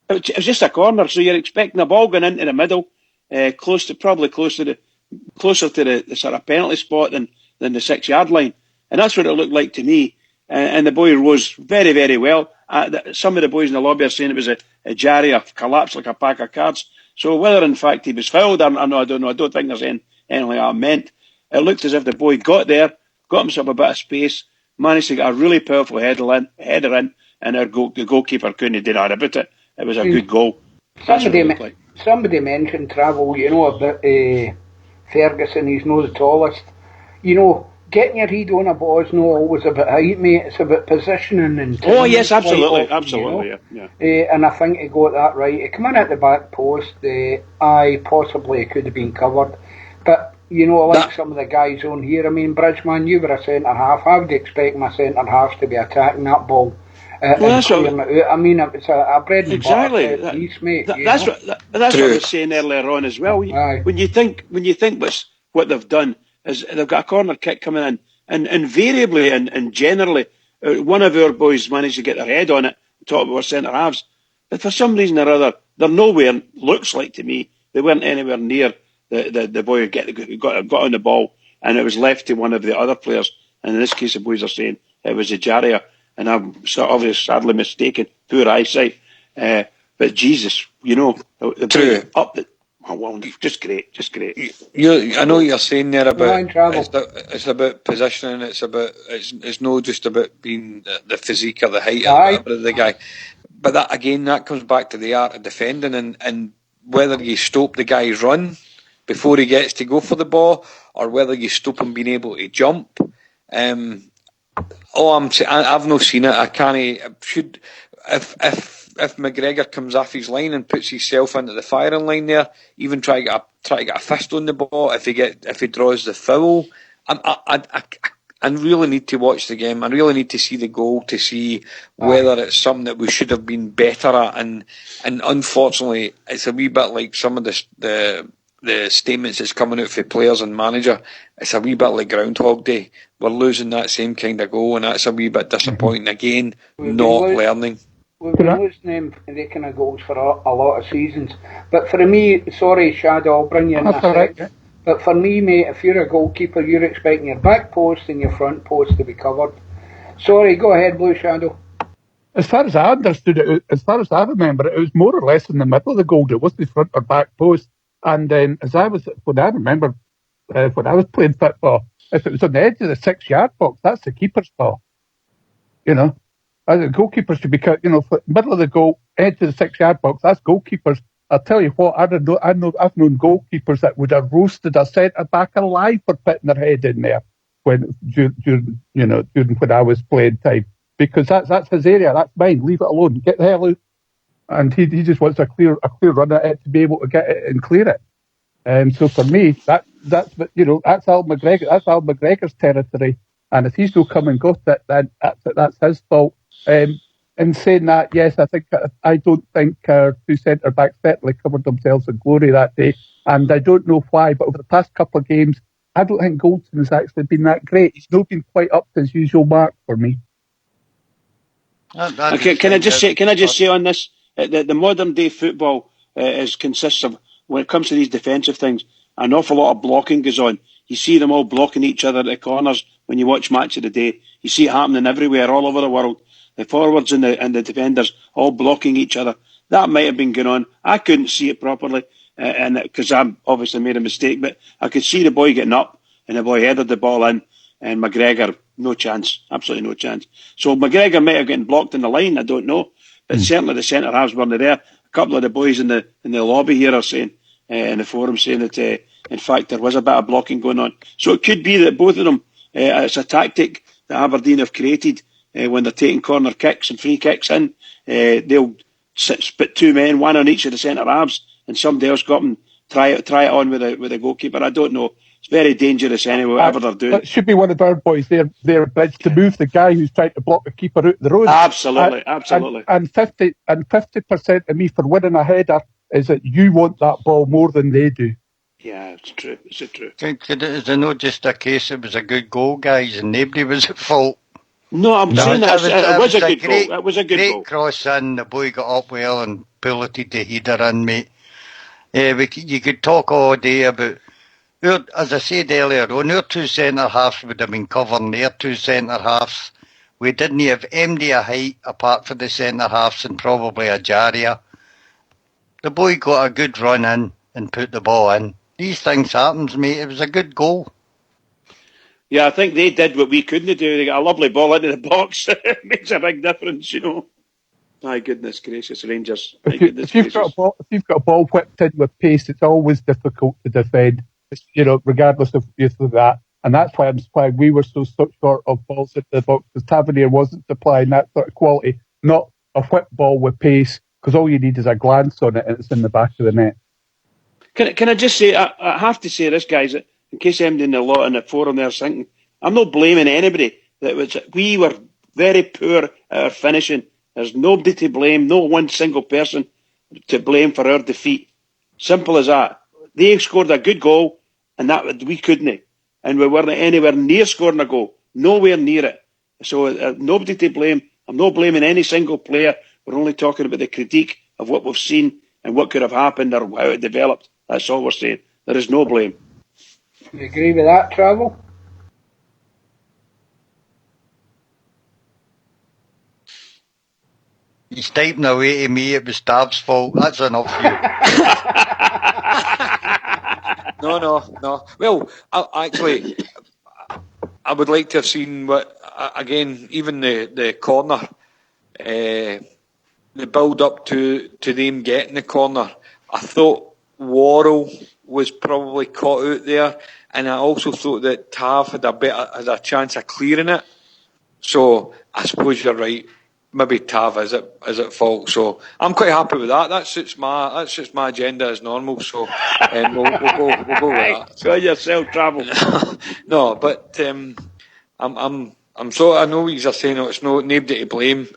was just a corner, so you're expecting the ball going into the middle, closer to the sort of penalty spot than the 6-yard line. And that's what it looked like to me. And the boy rose very, very well. Some of the boys in the lobby are saying it was a Jarry, a collapse like a pack of cards. So whether in fact he was fouled, I don't know. I don't think there's anything like that meant. It looked as if the boy got there, got himself a bit of space, managed to get a really powerful header in, and the goalkeeper couldn't do that about it. It was a good goal. Somebody mentioned Travel, about Ferguson. He's not the tallest. Getting your head on a ball is not always about height, mate. It's about positioning and. Oh yes, absolutely. Yeah. And I think he got that right. He came in at the back post. Possibly it could have been covered, but You know, like some of the guys on here. I mean, Bridgman, you were a centre half. I would expect my centre halves to be attacking that ball. Well, that's clearing it out. I mean, it's a bread and exactly. butter piece, mate. That's what I was saying earlier on as well. Aye. When you think what they've done is they've got a corner kick coming in, and invariably and generally, one of our boys managed to get their head on it, top of our centre halves. But for some reason or other, they're nowhere. Looks like to me they weren't anywhere near the boy who got on the ball, and it was left to one of the other players. And in this case, the boys are saying it was Ejaria, and I'm obviously sadly mistaken. Poor eyesight, but Jesus, you know, True. Just great. I know what you're saying there about travel. it's about positioning. It's not just about being the physique or the height Aye. of the guy. But that comes back to the art of defending and whether you stop the guy's run before he gets to go for the ball, or whether you stop him being able to jump. I've not seen it. I can't. If McGregor comes off his line and puts himself into the firing line there, even try to get a fist on the ball. If he draws the foul, I really need to watch the game. I really need to see the goal to see whether it's something that we should have been better at. And unfortunately, it's a wee bit like some of the statements that's coming out for players and manager. It's a wee bit like Groundhog Day. We're losing that same kind of goal, and that's a wee bit disappointing. Again, not learning. We've been losing them kind of goals for a lot of seasons. But for me, sorry, Shadow, I'll bring you in a sec. Right. But for me, mate, if you're a goalkeeper, you're expecting your back post and your front post to be covered. Sorry, go ahead, Blue Shadow. As far as I understood it, as far as I remember it, was more or less in the middle of the goal. It wasn't the front or back post. And then, when I was playing football, if it was on the edge of the 6-yard box, that's the keeper's ball. You know, as a goalkeeper should be, middle of the goal, edge of the 6-yard box. That's goalkeepers. I'll tell you what, I've known goalkeepers that would have roasted a centre back alive for putting their head in there during when I was playing time, because that's his area, that's mine. Leave it alone. Get the hell out. And he just wants a clear run at it to be able to get it and clear it. And so for me, that's Al McGregor. That's Al McGregor's territory. And if he's not come and got it, then that's his fault. In saying that, yes, I don't think our two centre backs certainly covered themselves in glory that day, and I don't know why. But over the past couple of games, I don't think Goldson has actually been that great. He's not been quite up to his usual mark for me. Okay, can I just say on this? The modern day football consists of, when it comes to these defensive things, an awful lot of blocking goes on. You see them all blocking each other at the corners when you watch Match of the Day. You see it happening everywhere, all over the world. The forwards and the defenders all blocking each other. That might have been going on. I couldn't see it properly, and because I obviously made a mistake, but I could see the boy getting up, and the boy headed the ball in, and McGregor, no chance, absolutely no chance. So McGregor might have gotten blocked in the line, I don't know. But certainly the centre halves weren't there. A couple of the boys in the lobby here are saying, in the forum, saying that in fact there was a bit of blocking going on. So it could be that both of them, it's a tactic that Aberdeen have created when they're taking corner kicks and free kicks in. They'll put two men, one on each of the centre halves, and somebody else got them try it on with a goalkeeper. I don't know. It's very dangerous anyway, whatever they're doing. It should be one of our boys there, Bridge, to move the guy who's trying to block the keeper out the road. Absolutely. And 50% of me for winning a header is that you want that ball more than they do. Yeah, it's true. Is it true? Is it not just a case it was a good goal, guys, and nobody was at fault? No, I'm saying that it was a good goal. It was a good goal. Great cross in, the boy got up well and piloted the header in, mate. You could talk all day about, as I said earlier on, our two centre-halves would have been covering their two centre-halves. We didn't have MD a height apart from the centre-halves and probably Ejaria. The boy got a good run in and put the ball in. These things happens, mate. It was a good goal. Yeah, I think they did what we couldn't do. They got a lovely ball into the box. It makes a big difference, you know. My goodness gracious, Rangers. If you've got a ball whipped in with pace, it's always difficult to defend, regardless of that. And that's why we were so short of balls into the box, because Tavernier wasn't supplying that sort of quality, not a whip ball with pace, because all you need is a glance on it and it's in the back of the net. Can I just say, I have to say this, guys, in case anybody in the lot in the forum there's thinking, I'm not blaming anybody. We were very poor at our finishing. There's nobody to blame, no one single person to blame for our defeat. Simple as that. They scored a good goal, and that we couldn't. And we weren't anywhere near scoring a goal. Nowhere near it. So nobody to blame. I'm not blaming any single player. We're only talking about the critique of what we've seen and what could have happened or how it developed. That's all we're saying. There is no blame. You agree with that, Travel? He's typing away to me, it was Dav's fault. That's enough for you. No. Well, I would like to have seen again, even the corner, the build up to them getting the corner. I thought Worrell was probably caught out there, and I also thought that Tav had a chance of clearing it. So I suppose you're right. Maybe Tav is at fault. So I'm quite happy with that. That suits my agenda as normal. So we'll go with that. Go yourself, Travel. No, but I'm sorry. I know you're saying it's nobody to blame.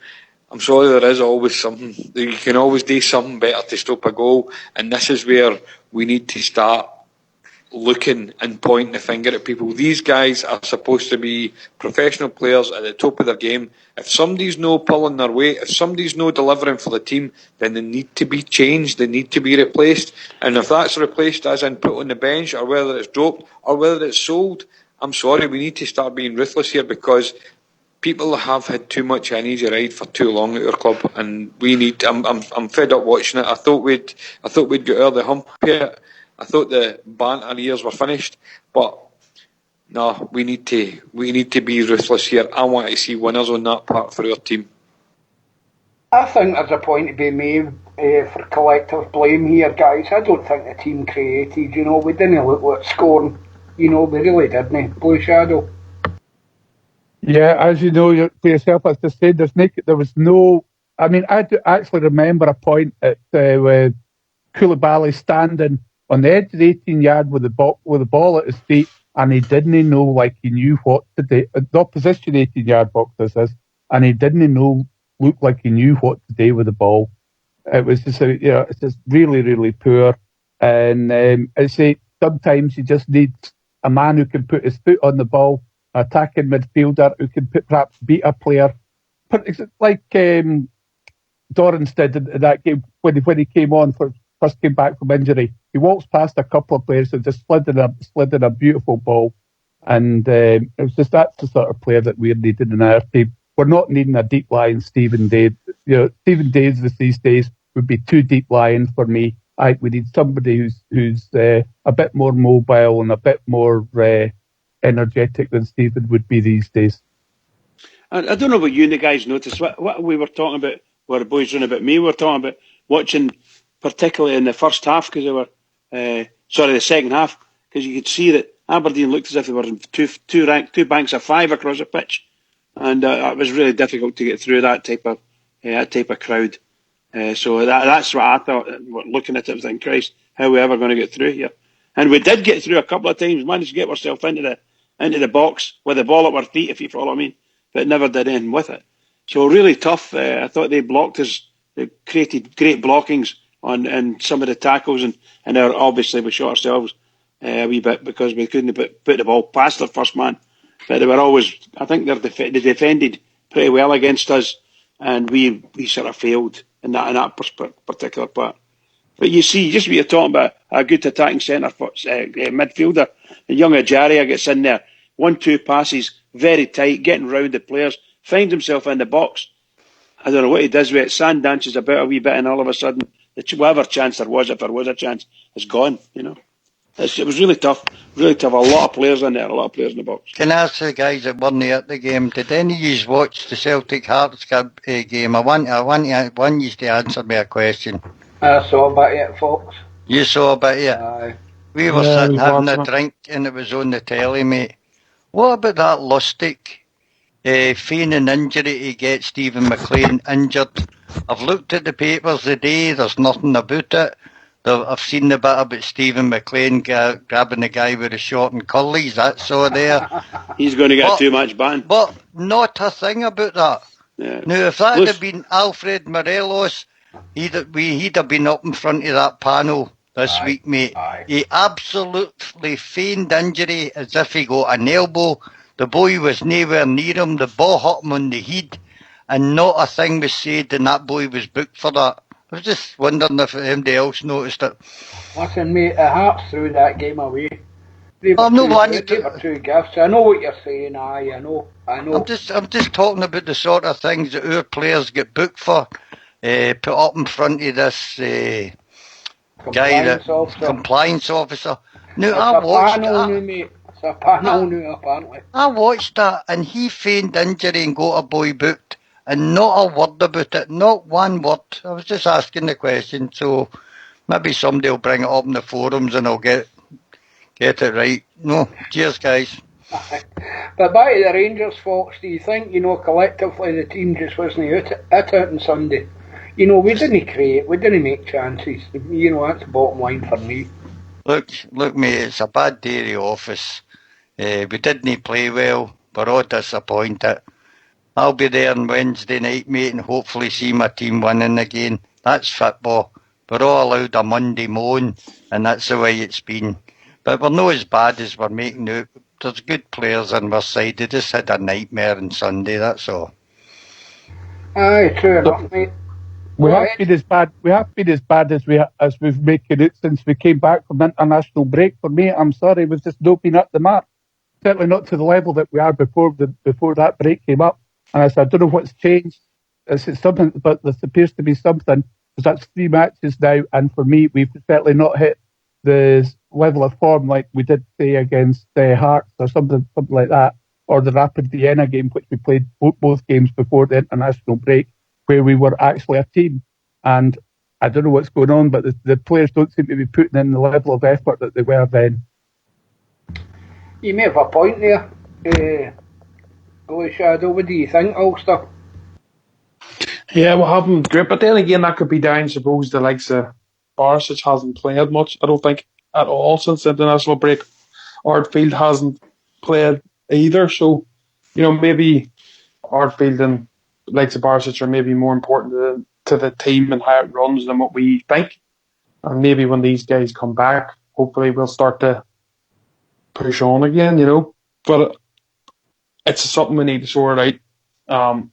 I'm sorry, there is always something. You can always do something better to stop a goal, and this is where we need to start looking and pointing the finger at people. These guys are supposed to be professional players at the top of their game. If somebody's no pulling their weight, if somebody's no delivering for the team, then they need to be changed, they need to be replaced. And if that's replaced as in put on the bench, or whether it's dropped, or whether it's sold, I'm sorry, we need to start being ruthless here, because people have had too much an easy ride for too long at our club, and we need. I'm fed up watching it. I thought we'd get over the hump here. I thought the banter years were finished, but no, we need to be ruthless here. I want to see winners on that part for our team. I think there's a point to be made for collective blame here, guys. I don't think the team created, we didn't look like scoring. We really didn't. Blue Shadow. Yeah, as you know for yourself, as I said, there was no. I mean, I do actually remember a point at with Koulibaly standing on the edge of the 18-yard with the ball at his feet, and he didn't know like he knew what to do. The opposition 18-yard box this is, and he didn't look like he knew what to do with the ball. It was just it's just really, really poor. And I say sometimes you just need a man who can put his foot on the ball, attacking midfielder who can perhaps beat a player. Like Dorrans did in that game when he came on first came back from injury. He walks past a couple of players and just slid in a beautiful ball. And it was just that's the sort of player that we're needing in our team. We're not needing a deep lying Stephen Day. Stephen Days these days would be too deep lying for me. We need somebody who's a bit more mobile and a bit more energetic than Stephen would be these days. I don't know what you and the guys noticed. What we were talking about, what the boys doing about me, we were talking about watching, particularly in the first half, because they were, the second half, because you could see that Aberdeen looked as if they were in two banks of five across the pitch, and it was really difficult to get through that type of crowd. So that's what I thought. Looking at it, I was thinking, Christ, how are we ever going to get through here? And we did get through a couple of times, managed to get ourselves into the box with the ball at our feet, if you follow what I mean, but never did anything with it. So really tough. I thought they blocked us. They created great blockings on some of the tackles, and obviously we shot ourselves a wee bit because we couldn't put the ball past their first man. But they were always, I think they defended pretty well against us, and we sort of failed in that particular part. But you see, just what you're talking about, a good attacking centre midfielder, the young Ajaria gets in there, 1-2 passes, very tight, getting round the players, finds himself in the box. I don't know what he does with it. Sand dances about a wee bit, and all of a sudden, whatever chance there was, if there was a chance, is gone. It was really tough. Really tough. A lot of players in there, a lot of players in the box. Can I ask the guys that weren't there at the game, did any of you watch the Celtic Hearts game? I want you to answer me a question. I saw a bit of it, folks. You saw a bit of it? Aye. We were sitting having a drink and it was on the telly, mate. What about that Lustig feigning injury to get Stephen McLean injured? I've looked at the papers today, there's nothing about it. I've seen the bit about Stephen McLean grabbing the guy with the short and curlies. That's all there. He's going to get too much ban. But not a thing about that. Yeah. Now, if that had been Alfred Morelos, he'd have been up in front of that panel this week, mate. He absolutely feigned injury as if he got an elbow. The boy was nowhere near him. The ball hit him on the head, and not a thing was said, and that boy was booked for that. I was just wondering if anybody else noticed it. Listen, mate, the Hearts threw that game away. They were I'm not wanting to. two gifts. I know what you're saying. I know. I'm just talking about the sort of things that our players get booked for. Put up in front of this compliance officer. Now, I watched that. It's a panel now, apparently. I watched that, and he feigned injury and got a boy booked, and not a word about it, not one word. I was just asking the question, so maybe somebody will bring it up in the forums and I'll get it right. No, cheers, guys. But back to the Rangers, folks, do you think, collectively the team just wasn't it on Sunday? We didn't create, we didn't make chances. That's the bottom line for me. Look, mate, it's a bad day at the office. We didn't play well. We're all disappointed. I'll be there on Wednesday night, mate, and hopefully see my team winning again. That's football. We're all allowed a Monday moan, and that's the way it's been. But we're not as bad as we're making out. There's good players on our side. They just had a nightmare on Sunday, that's all. Aye, true enough, mate. We have been as bad as we've making it since we came back from the international break. For me, I'm sorry, we've just not been up the mark. Certainly not to the level that we are before that break came up. And I don't know what's changed. It's something, but there appears to be something. Because that's 3 matches now, and for me, we've certainly not hit the level of form like we did say against Hearts or something like that, or the Rapid Vienna game, which we played both games before the international break, where we were actually a team. And I don't know what's going on, but the players don't seem to be putting in the level of effort that they were then. You may have a point there. Shadow, what do you think, Ulster? Yeah, what happened? Great, but then again, that could be down, suppose, the likes of Barisic hasn't played much, I don't think, at all since the international break. Artfield hasn't played either, so, maybe Artfield and likes of Barisic are maybe more important to the team and how it runs than what we think. And maybe when these guys come back, hopefully we'll start to push on again, But it's something we need to sort out.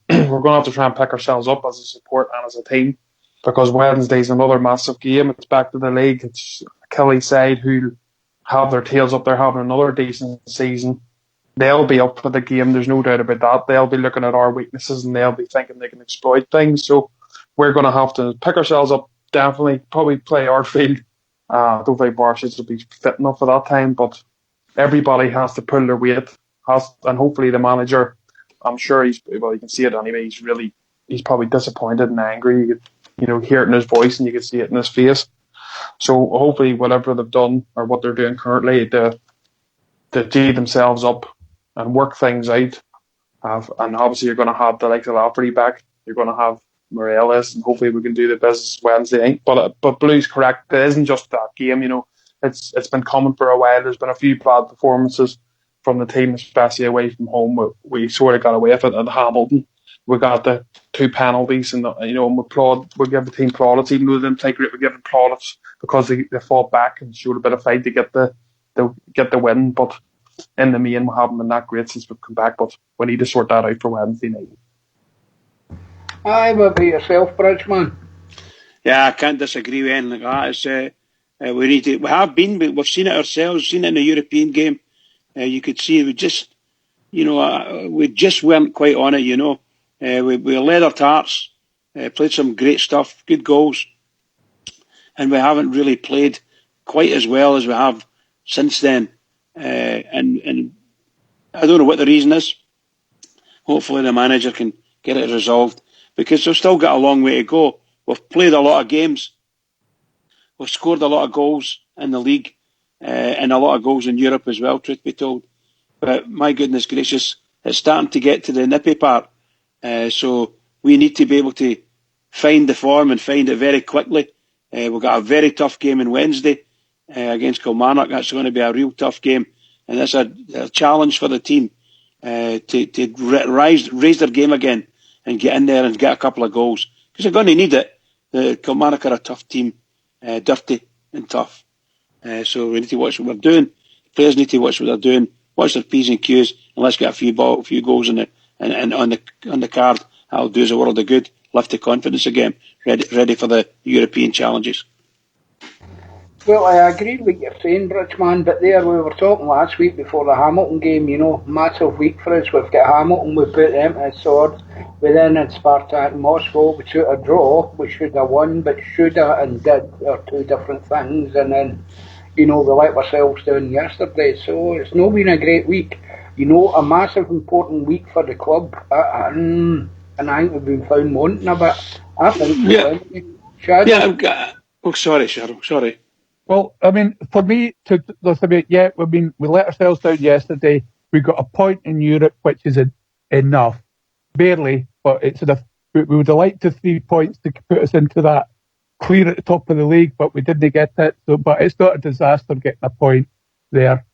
We're going to have to try and pick ourselves up as a support and as a team, because Wednesday's another massive game. It's back to the league. It's Kelly's side who have their tails up there having another decent season. They'll be up for the game, there's no doubt about that. They'll be looking at our weaknesses and they'll be thinking they can exploit things. So we're going to have to pick ourselves up, definitely, probably play our field. I don't think Barisic will be fit enough for that time, but everybody has to pull their weight. And hopefully the manager, I'm sure you can see it anyway, he's probably disappointed and angry. You could, hear it in his voice and you can see it in his face. So hopefully whatever they've done or what they're doing currently to G themselves up and work things out. And obviously you're going to have the likes of Lafferty back. You're going to have Morelos, and hopefully we can do the business Wednesday night. But Blue's correct. It isn't just that game. It's been coming for a while. There's been a few bad performances from the team, especially away from home. We sort of got away with it at Hamilton. We got the 2 penalties, and we give the team plaudits, even though they didn't take it. We give them plaudits because they fought back and showed a bit of fight to get the win. But in the main, we haven't been that great since we've come back. But we need to sort that out for Wednesday night. Aye, what about yourself, Bridgman? Yeah, I can't disagree with anything like that. We've seen it ourselves, seen it in the European game. You could see we just weren't quite on it, we led our tarts, played some great stuff, good goals, and we haven't really played quite as well as we have since then. And I don't know what the reason is. Hopefully the manager can get it resolved, because we've still got a long way to go. We've played a lot of games. We've scored a lot of goals in the league, and a lot of goals in Europe as well, truth be told. But my goodness gracious, it's starting to get to the nippy part. So we need to be able to find the form and find it very quickly. We've got a very tough game on Wednesday against Kilmarnock. That's going to be a real tough game, and that's a challenge for the team to raise their game again and get in there and get a couple of goals, because they're going to need it. The Kilmarnock are a tough team, dirty and tough. So we need to watch what we're doing. Players need to watch what they're doing, watch their P's and Q's, and let's get a few goals on the card. That'll do us a world of good. Lift the confidence again, ready for the European challenges. Well, I agree with what you're saying, Bridgeman, but there we were talking last week before the Hamilton game, massive week for us. We've got Hamilton, we put them to the sword. We then had Spartak Moscow, we took a draw, we should have won, but shoulda and did are two different things, and then, we let ourselves down yesterday, so it's not been a great week. A massive important week for the club, and I think we've been found wanting a bit. I think sorry, Cheryl, sorry. Well, I mean, for me, we let ourselves down yesterday. We got a point in Europe, which is enough. Barely, but it's enough. We would have liked 3 points to put us into that clear at the top of the league, but we didn't get it. So, but it's not a disaster getting a point there.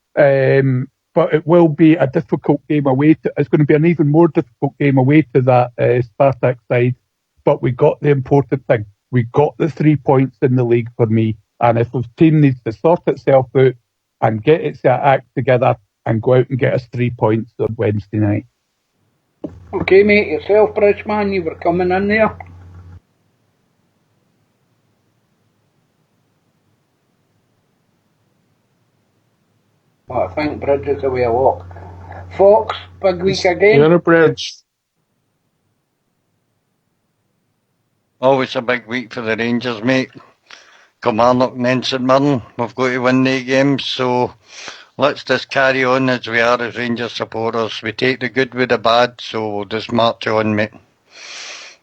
But it will be a difficult game away. It's going to be an even more difficult game away to that Spartak side. But we got the important thing. We got the 3 points in the league for me. And if the team needs to sort itself out and get its act together and go out and get us 3 points on Wednesday night. Okay, mate, yourself, Bridgeman, you were coming in there. Well, I think Bridge is away a walk. Fox, big week again. You're a Bridge. Always a big week for the Rangers, mate. Kilmarnock and St Mirren, we've got to win the games, so let's just carry on as we are as Rangers supporters. We take the good with the bad, so we'll just march on, mate.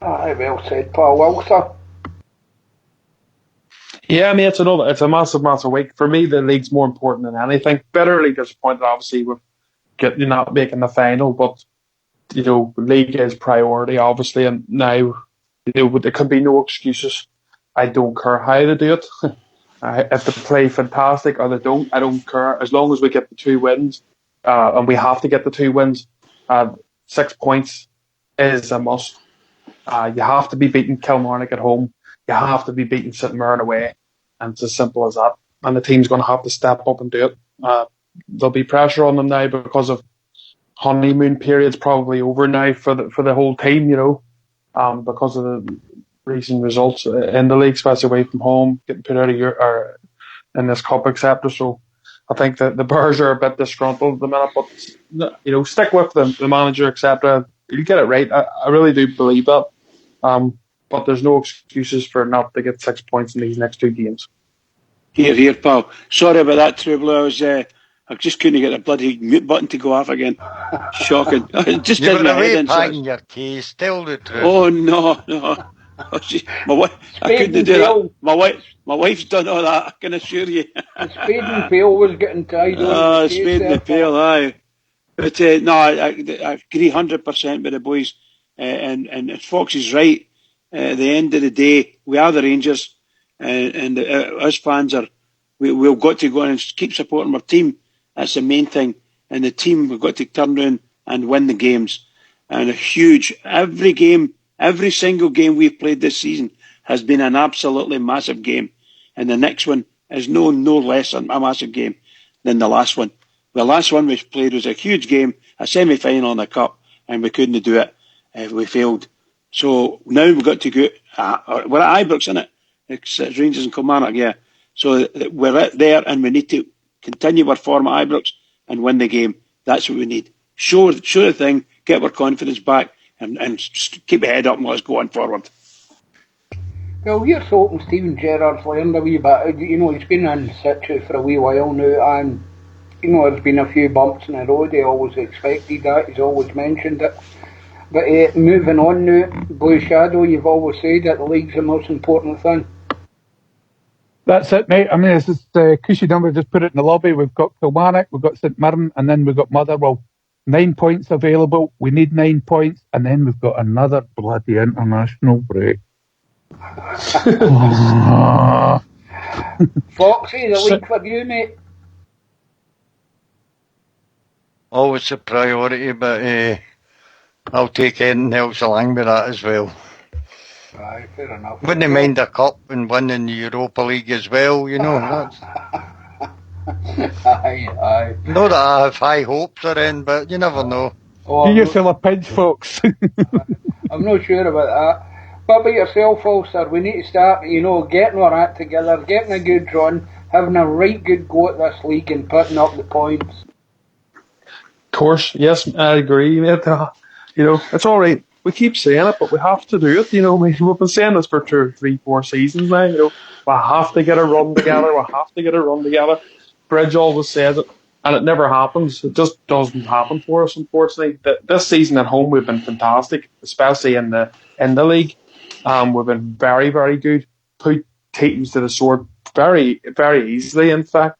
Aye, well said, Paul Wilson. Yeah, mate, it's a massive, massive week. For me, the league's more important than anything. Bitterly disappointed, obviously, with not making the final, but, league is priority, obviously, and now, there can be no excuses. I don't care how they do it. If they play fantastic or they don't, I don't care. As long as we get the 2 wins, and we have to get the 2 wins, 6 points is a must. You have to be beating Kilmarnock at home. You have to be beating St Mirren away. And it's as simple as that. And the team's going to have to step up and do it. There'll be pressure on them now because of honeymoon period's probably over now for the whole team, because of the recent results in the league, especially away from home, getting put out of or in this cup, etc. So I think that the Bears are a bit disgruntled at the minute, but stick with the manager, etc. You get it right. I really do believe that. But there's no excuses for not to get 6 points in these next 2 games. Here, pal. Sorry about that, Trouble. I just couldn't get the bloody mute button to go off again. Shocking. Just you did my head in. Packing your case, tell the truth. Oh no. My wife, I couldn't do that. My wife's done all that, I can assure you. The spade and pail was getting tied on. Spade and the pail, aye. But no, I agree 100% with the boys. And Fox is right. At the end of the day, we are the Rangers, and us fans we've got to go and keep supporting our team. That's the main thing. And the team, we've got to turn around and win the games. And every single game we've played this season has been an absolutely massive game. And the next one is no less a massive game than the last one. The last one we played was a huge game, a semi-final in the Cup, and we couldn't do it. We failed. So now we've got to go. We're at Ibrox, isn't it? It's Rangers and Kilmarnock, yeah. So we're there, and we need to continue our form at Ibrox and win the game. That's what we need. Show the thing, get our confidence back, and just keep your head up and let's go on forward. Well, here's hoping Steven Gerrard's learned a wee bit. He's been in situ for a wee while now, and there's been a few bumps in the road. He always expected that. He's always mentioned it. But moving on now, Blue Shadow, you've always said that the league's the most important thing. That's it, mate. I mean, it's just cushy number. Just put it in the lobby. We've got Kilmarnock, we've got St Mirren, and then we've got Motherwell. 9 points available. We need 9 points, and then we've got another bloody international break. Foxy, the league for you, mate. Always a priority, but I'll take anything else along with that as well. Aye, fair enough. Wouldn't mind a cup and winning the Europa League as well, you know. That's... aye. Not that I have high hopes or anything, but you never know. Oh, Give I'm yourself a pinch, folks. I'm not sure about that. What about yourself, Ulster? We need to start, getting our act together, getting a good run, having a right good go at this league and putting up the points. Of course, yes, I agree, mate. It's all right. We keep saying it, but we have to do it. We've been saying this for 2, 3, 4 seasons now. We have to get a run together. Bridge always says it, and it never happens. It just doesn't happen for us, unfortunately. This season at home, we've been fantastic, especially in the league. We've been very, very good. Put teams to the sword very, very easily, in fact.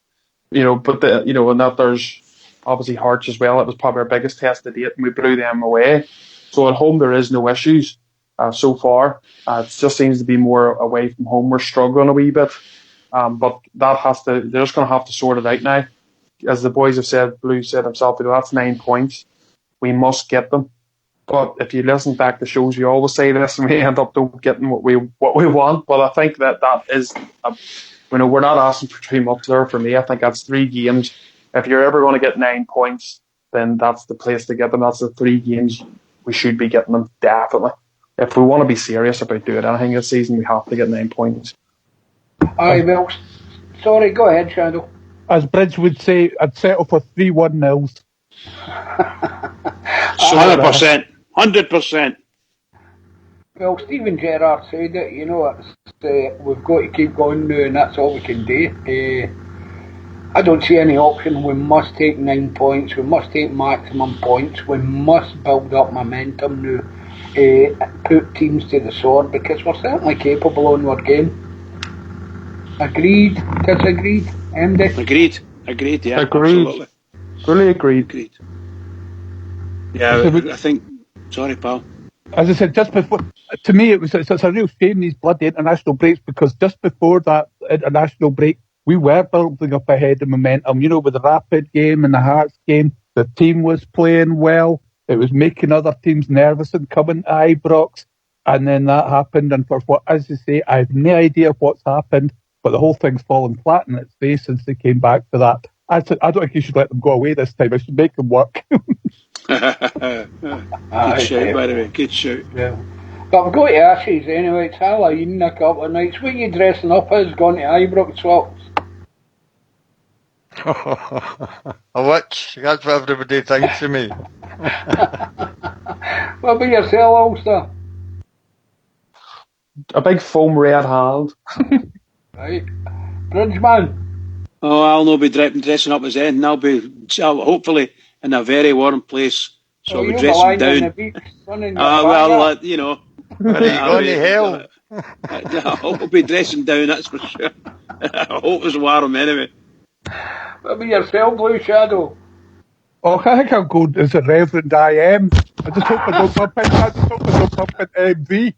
But and that there's obviously Hearts as well. It was probably our biggest test to date, and we blew them away. So at home there is no issues so far. It just seems to be more away from home. We're struggling a wee bit, but they're just going to have to sort it out now. As the boys have said, Blue said himself, that's 9 points. We must get them. But if you listen back to shows, you always say this, and we end up not getting what we want. But I think that is, we're not asking for too much there. For me, I think that's 3 games. If you're ever going to get 9 points, then that's the place to get them. That's the 3 games. We should be getting them, definitely. If we want to be serious about doing anything this season, we have to get 9 points. Aye, well, sorry, go ahead, Shadow. As Bridge would say, I'd settle for 3-1 nils. 100%. 100%. Well, Stephen Gerrard said it, we've got to keep going now, and that's all we can do. I don't see any option. We must take 9 points. We must take maximum points. We must build up momentum now. Put teams to the sword, because we're certainly capable on our game. Agreed? Disagreed? MD? Agreed, yeah. Agreed. Absolutely. Fully agreed. Yeah, I think... Sorry, pal. As I said, just before, to me, it's a real shame, these bloody international breaks, because just before that international break, we were building up ahead of momentum. With the Rapid game and the Hearts game, the team was playing well. It was making other teams nervous and coming to Ibrox. And then that happened. And for what, as you say, I have no idea what's happened, but the whole thing's fallen flat in its face since they came back to that. I don't think you should let them go away this time. I should make them work. Good shout, by the way. Good shout. Yeah. But we've got to Ashes anyway. It's Halloween in a couple of nights. What are you dressing up as? Going to Ibrox swaps? A witch. That's what everybody thinks of me. What about yourself, Ulster? A big foam red hand. Right. Bridgeman? Oh, I'll not be dressing up as anything. I'll hopefully in a very warm place. So I'll be dressing down. On the beach, Are you going to hell? I'll be dressing down, that's for sure. I hope it's warm anyway. What about yourself, Blue Shadow? Oh, I think I'll go as a Reverend I am. I just hope I don't bump into MV.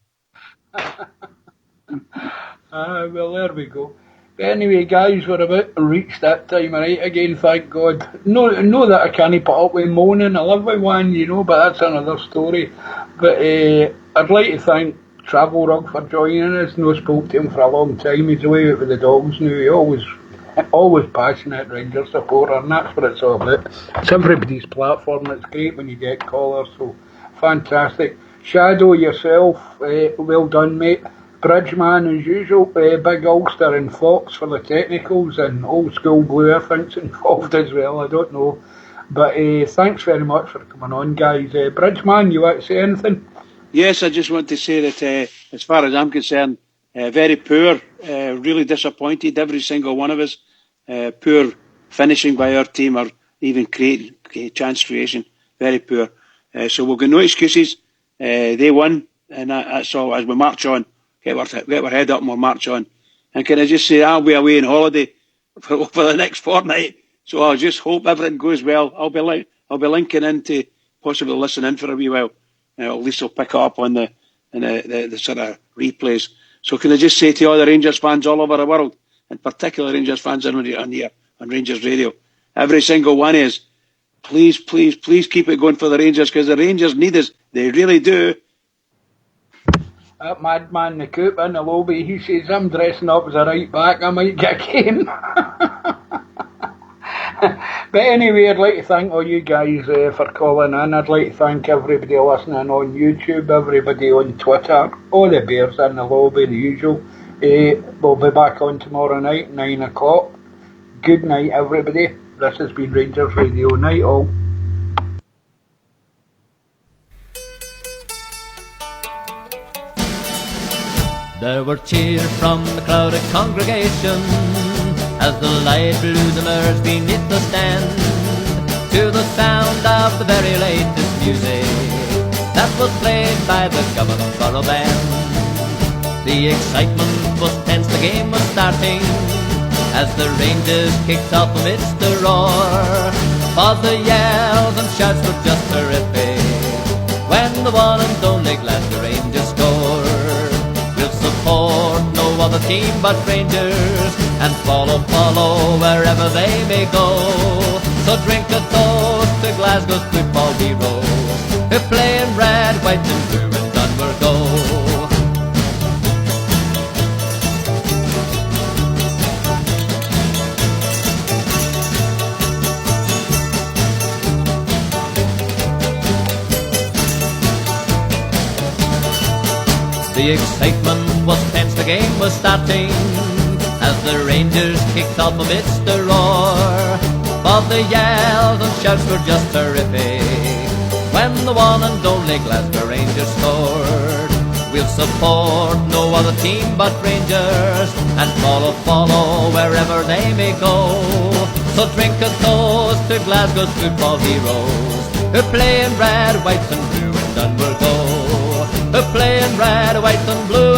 Well, there we go. But anyway, guys, we're about to reach that time of night again, thank God. No that I can't put up with moaning. I live with one, but that's another story. But I'd like to thank Travel Rug for joining us. No spoke to him for a long time. He's away out with the dogs now. He always passionate Rangers supporter, and that's what it's all about. It's everybody's platform. It's great when you get callers, so fantastic. Shadow, yourself, well done, mate. Bridgeman, as usual, Big Ulster and Fox for the technicals, and Old School Blue, I think's involved as well, I don't know. But thanks very much for coming on, guys. Bridgeman, you want to say anything? Yes, I just want to say that as far as I'm concerned, very poor, really disappointed, every single one of us. Poor finishing by our team, or even chance creation, very poor. So we've got no excuses. They won, and that's all. As we march on, get our head up and we'll march on. And can I just say, I'll be away on holiday for the next fortnight, so I'll just hope everything goes well. I'll be linking in to possibly listen in for a wee while. At least I'll pick up on the sort of replays. So can I just say to all the Rangers fans all over the world, and particularly Rangers fans on here on Rangers Radio, every single one is, please, please, please keep it going for the Rangers, because the Rangers need us. They really do. That madman, the coop in the lobby, he says, I'm dressing up as a right back, I might get a game. But anyway, I'd like to thank all you guys for calling in. I'd like to thank everybody listening on YouTube, everybody on Twitter, all the bears in the lobby, the usual. We'll be back on tomorrow night, 9 o'clock. Good night, everybody. This has been Rangers Radio. Night all. There were cheers from the crowded congregation as the light blew the merge beneath the stand, to the sound of the very latest music that was played by the Government Borough Band. The excitement was tense, the game was starting as the Rangers kicked off amidst the roar. For the yells and shouts were just terrific when the one and only Glasgow Rangers scored. We'll support no other team but Rangers and follow wherever they may go. So drink a toast to Glasgow's football heroes who play in red, white and blue in Dunbar Go. The excitement was tense, the game was starting as the Rangers kicked off amidst the roar. But the yells and shouts were just terrific when the one and only Glasgow Rangers scored. We'll support no other team but Rangers and follow wherever they may go. So drink a toast to Glasgow's football heroes who play in red, white and blue in Dunbar Go. Who play in red, white and blue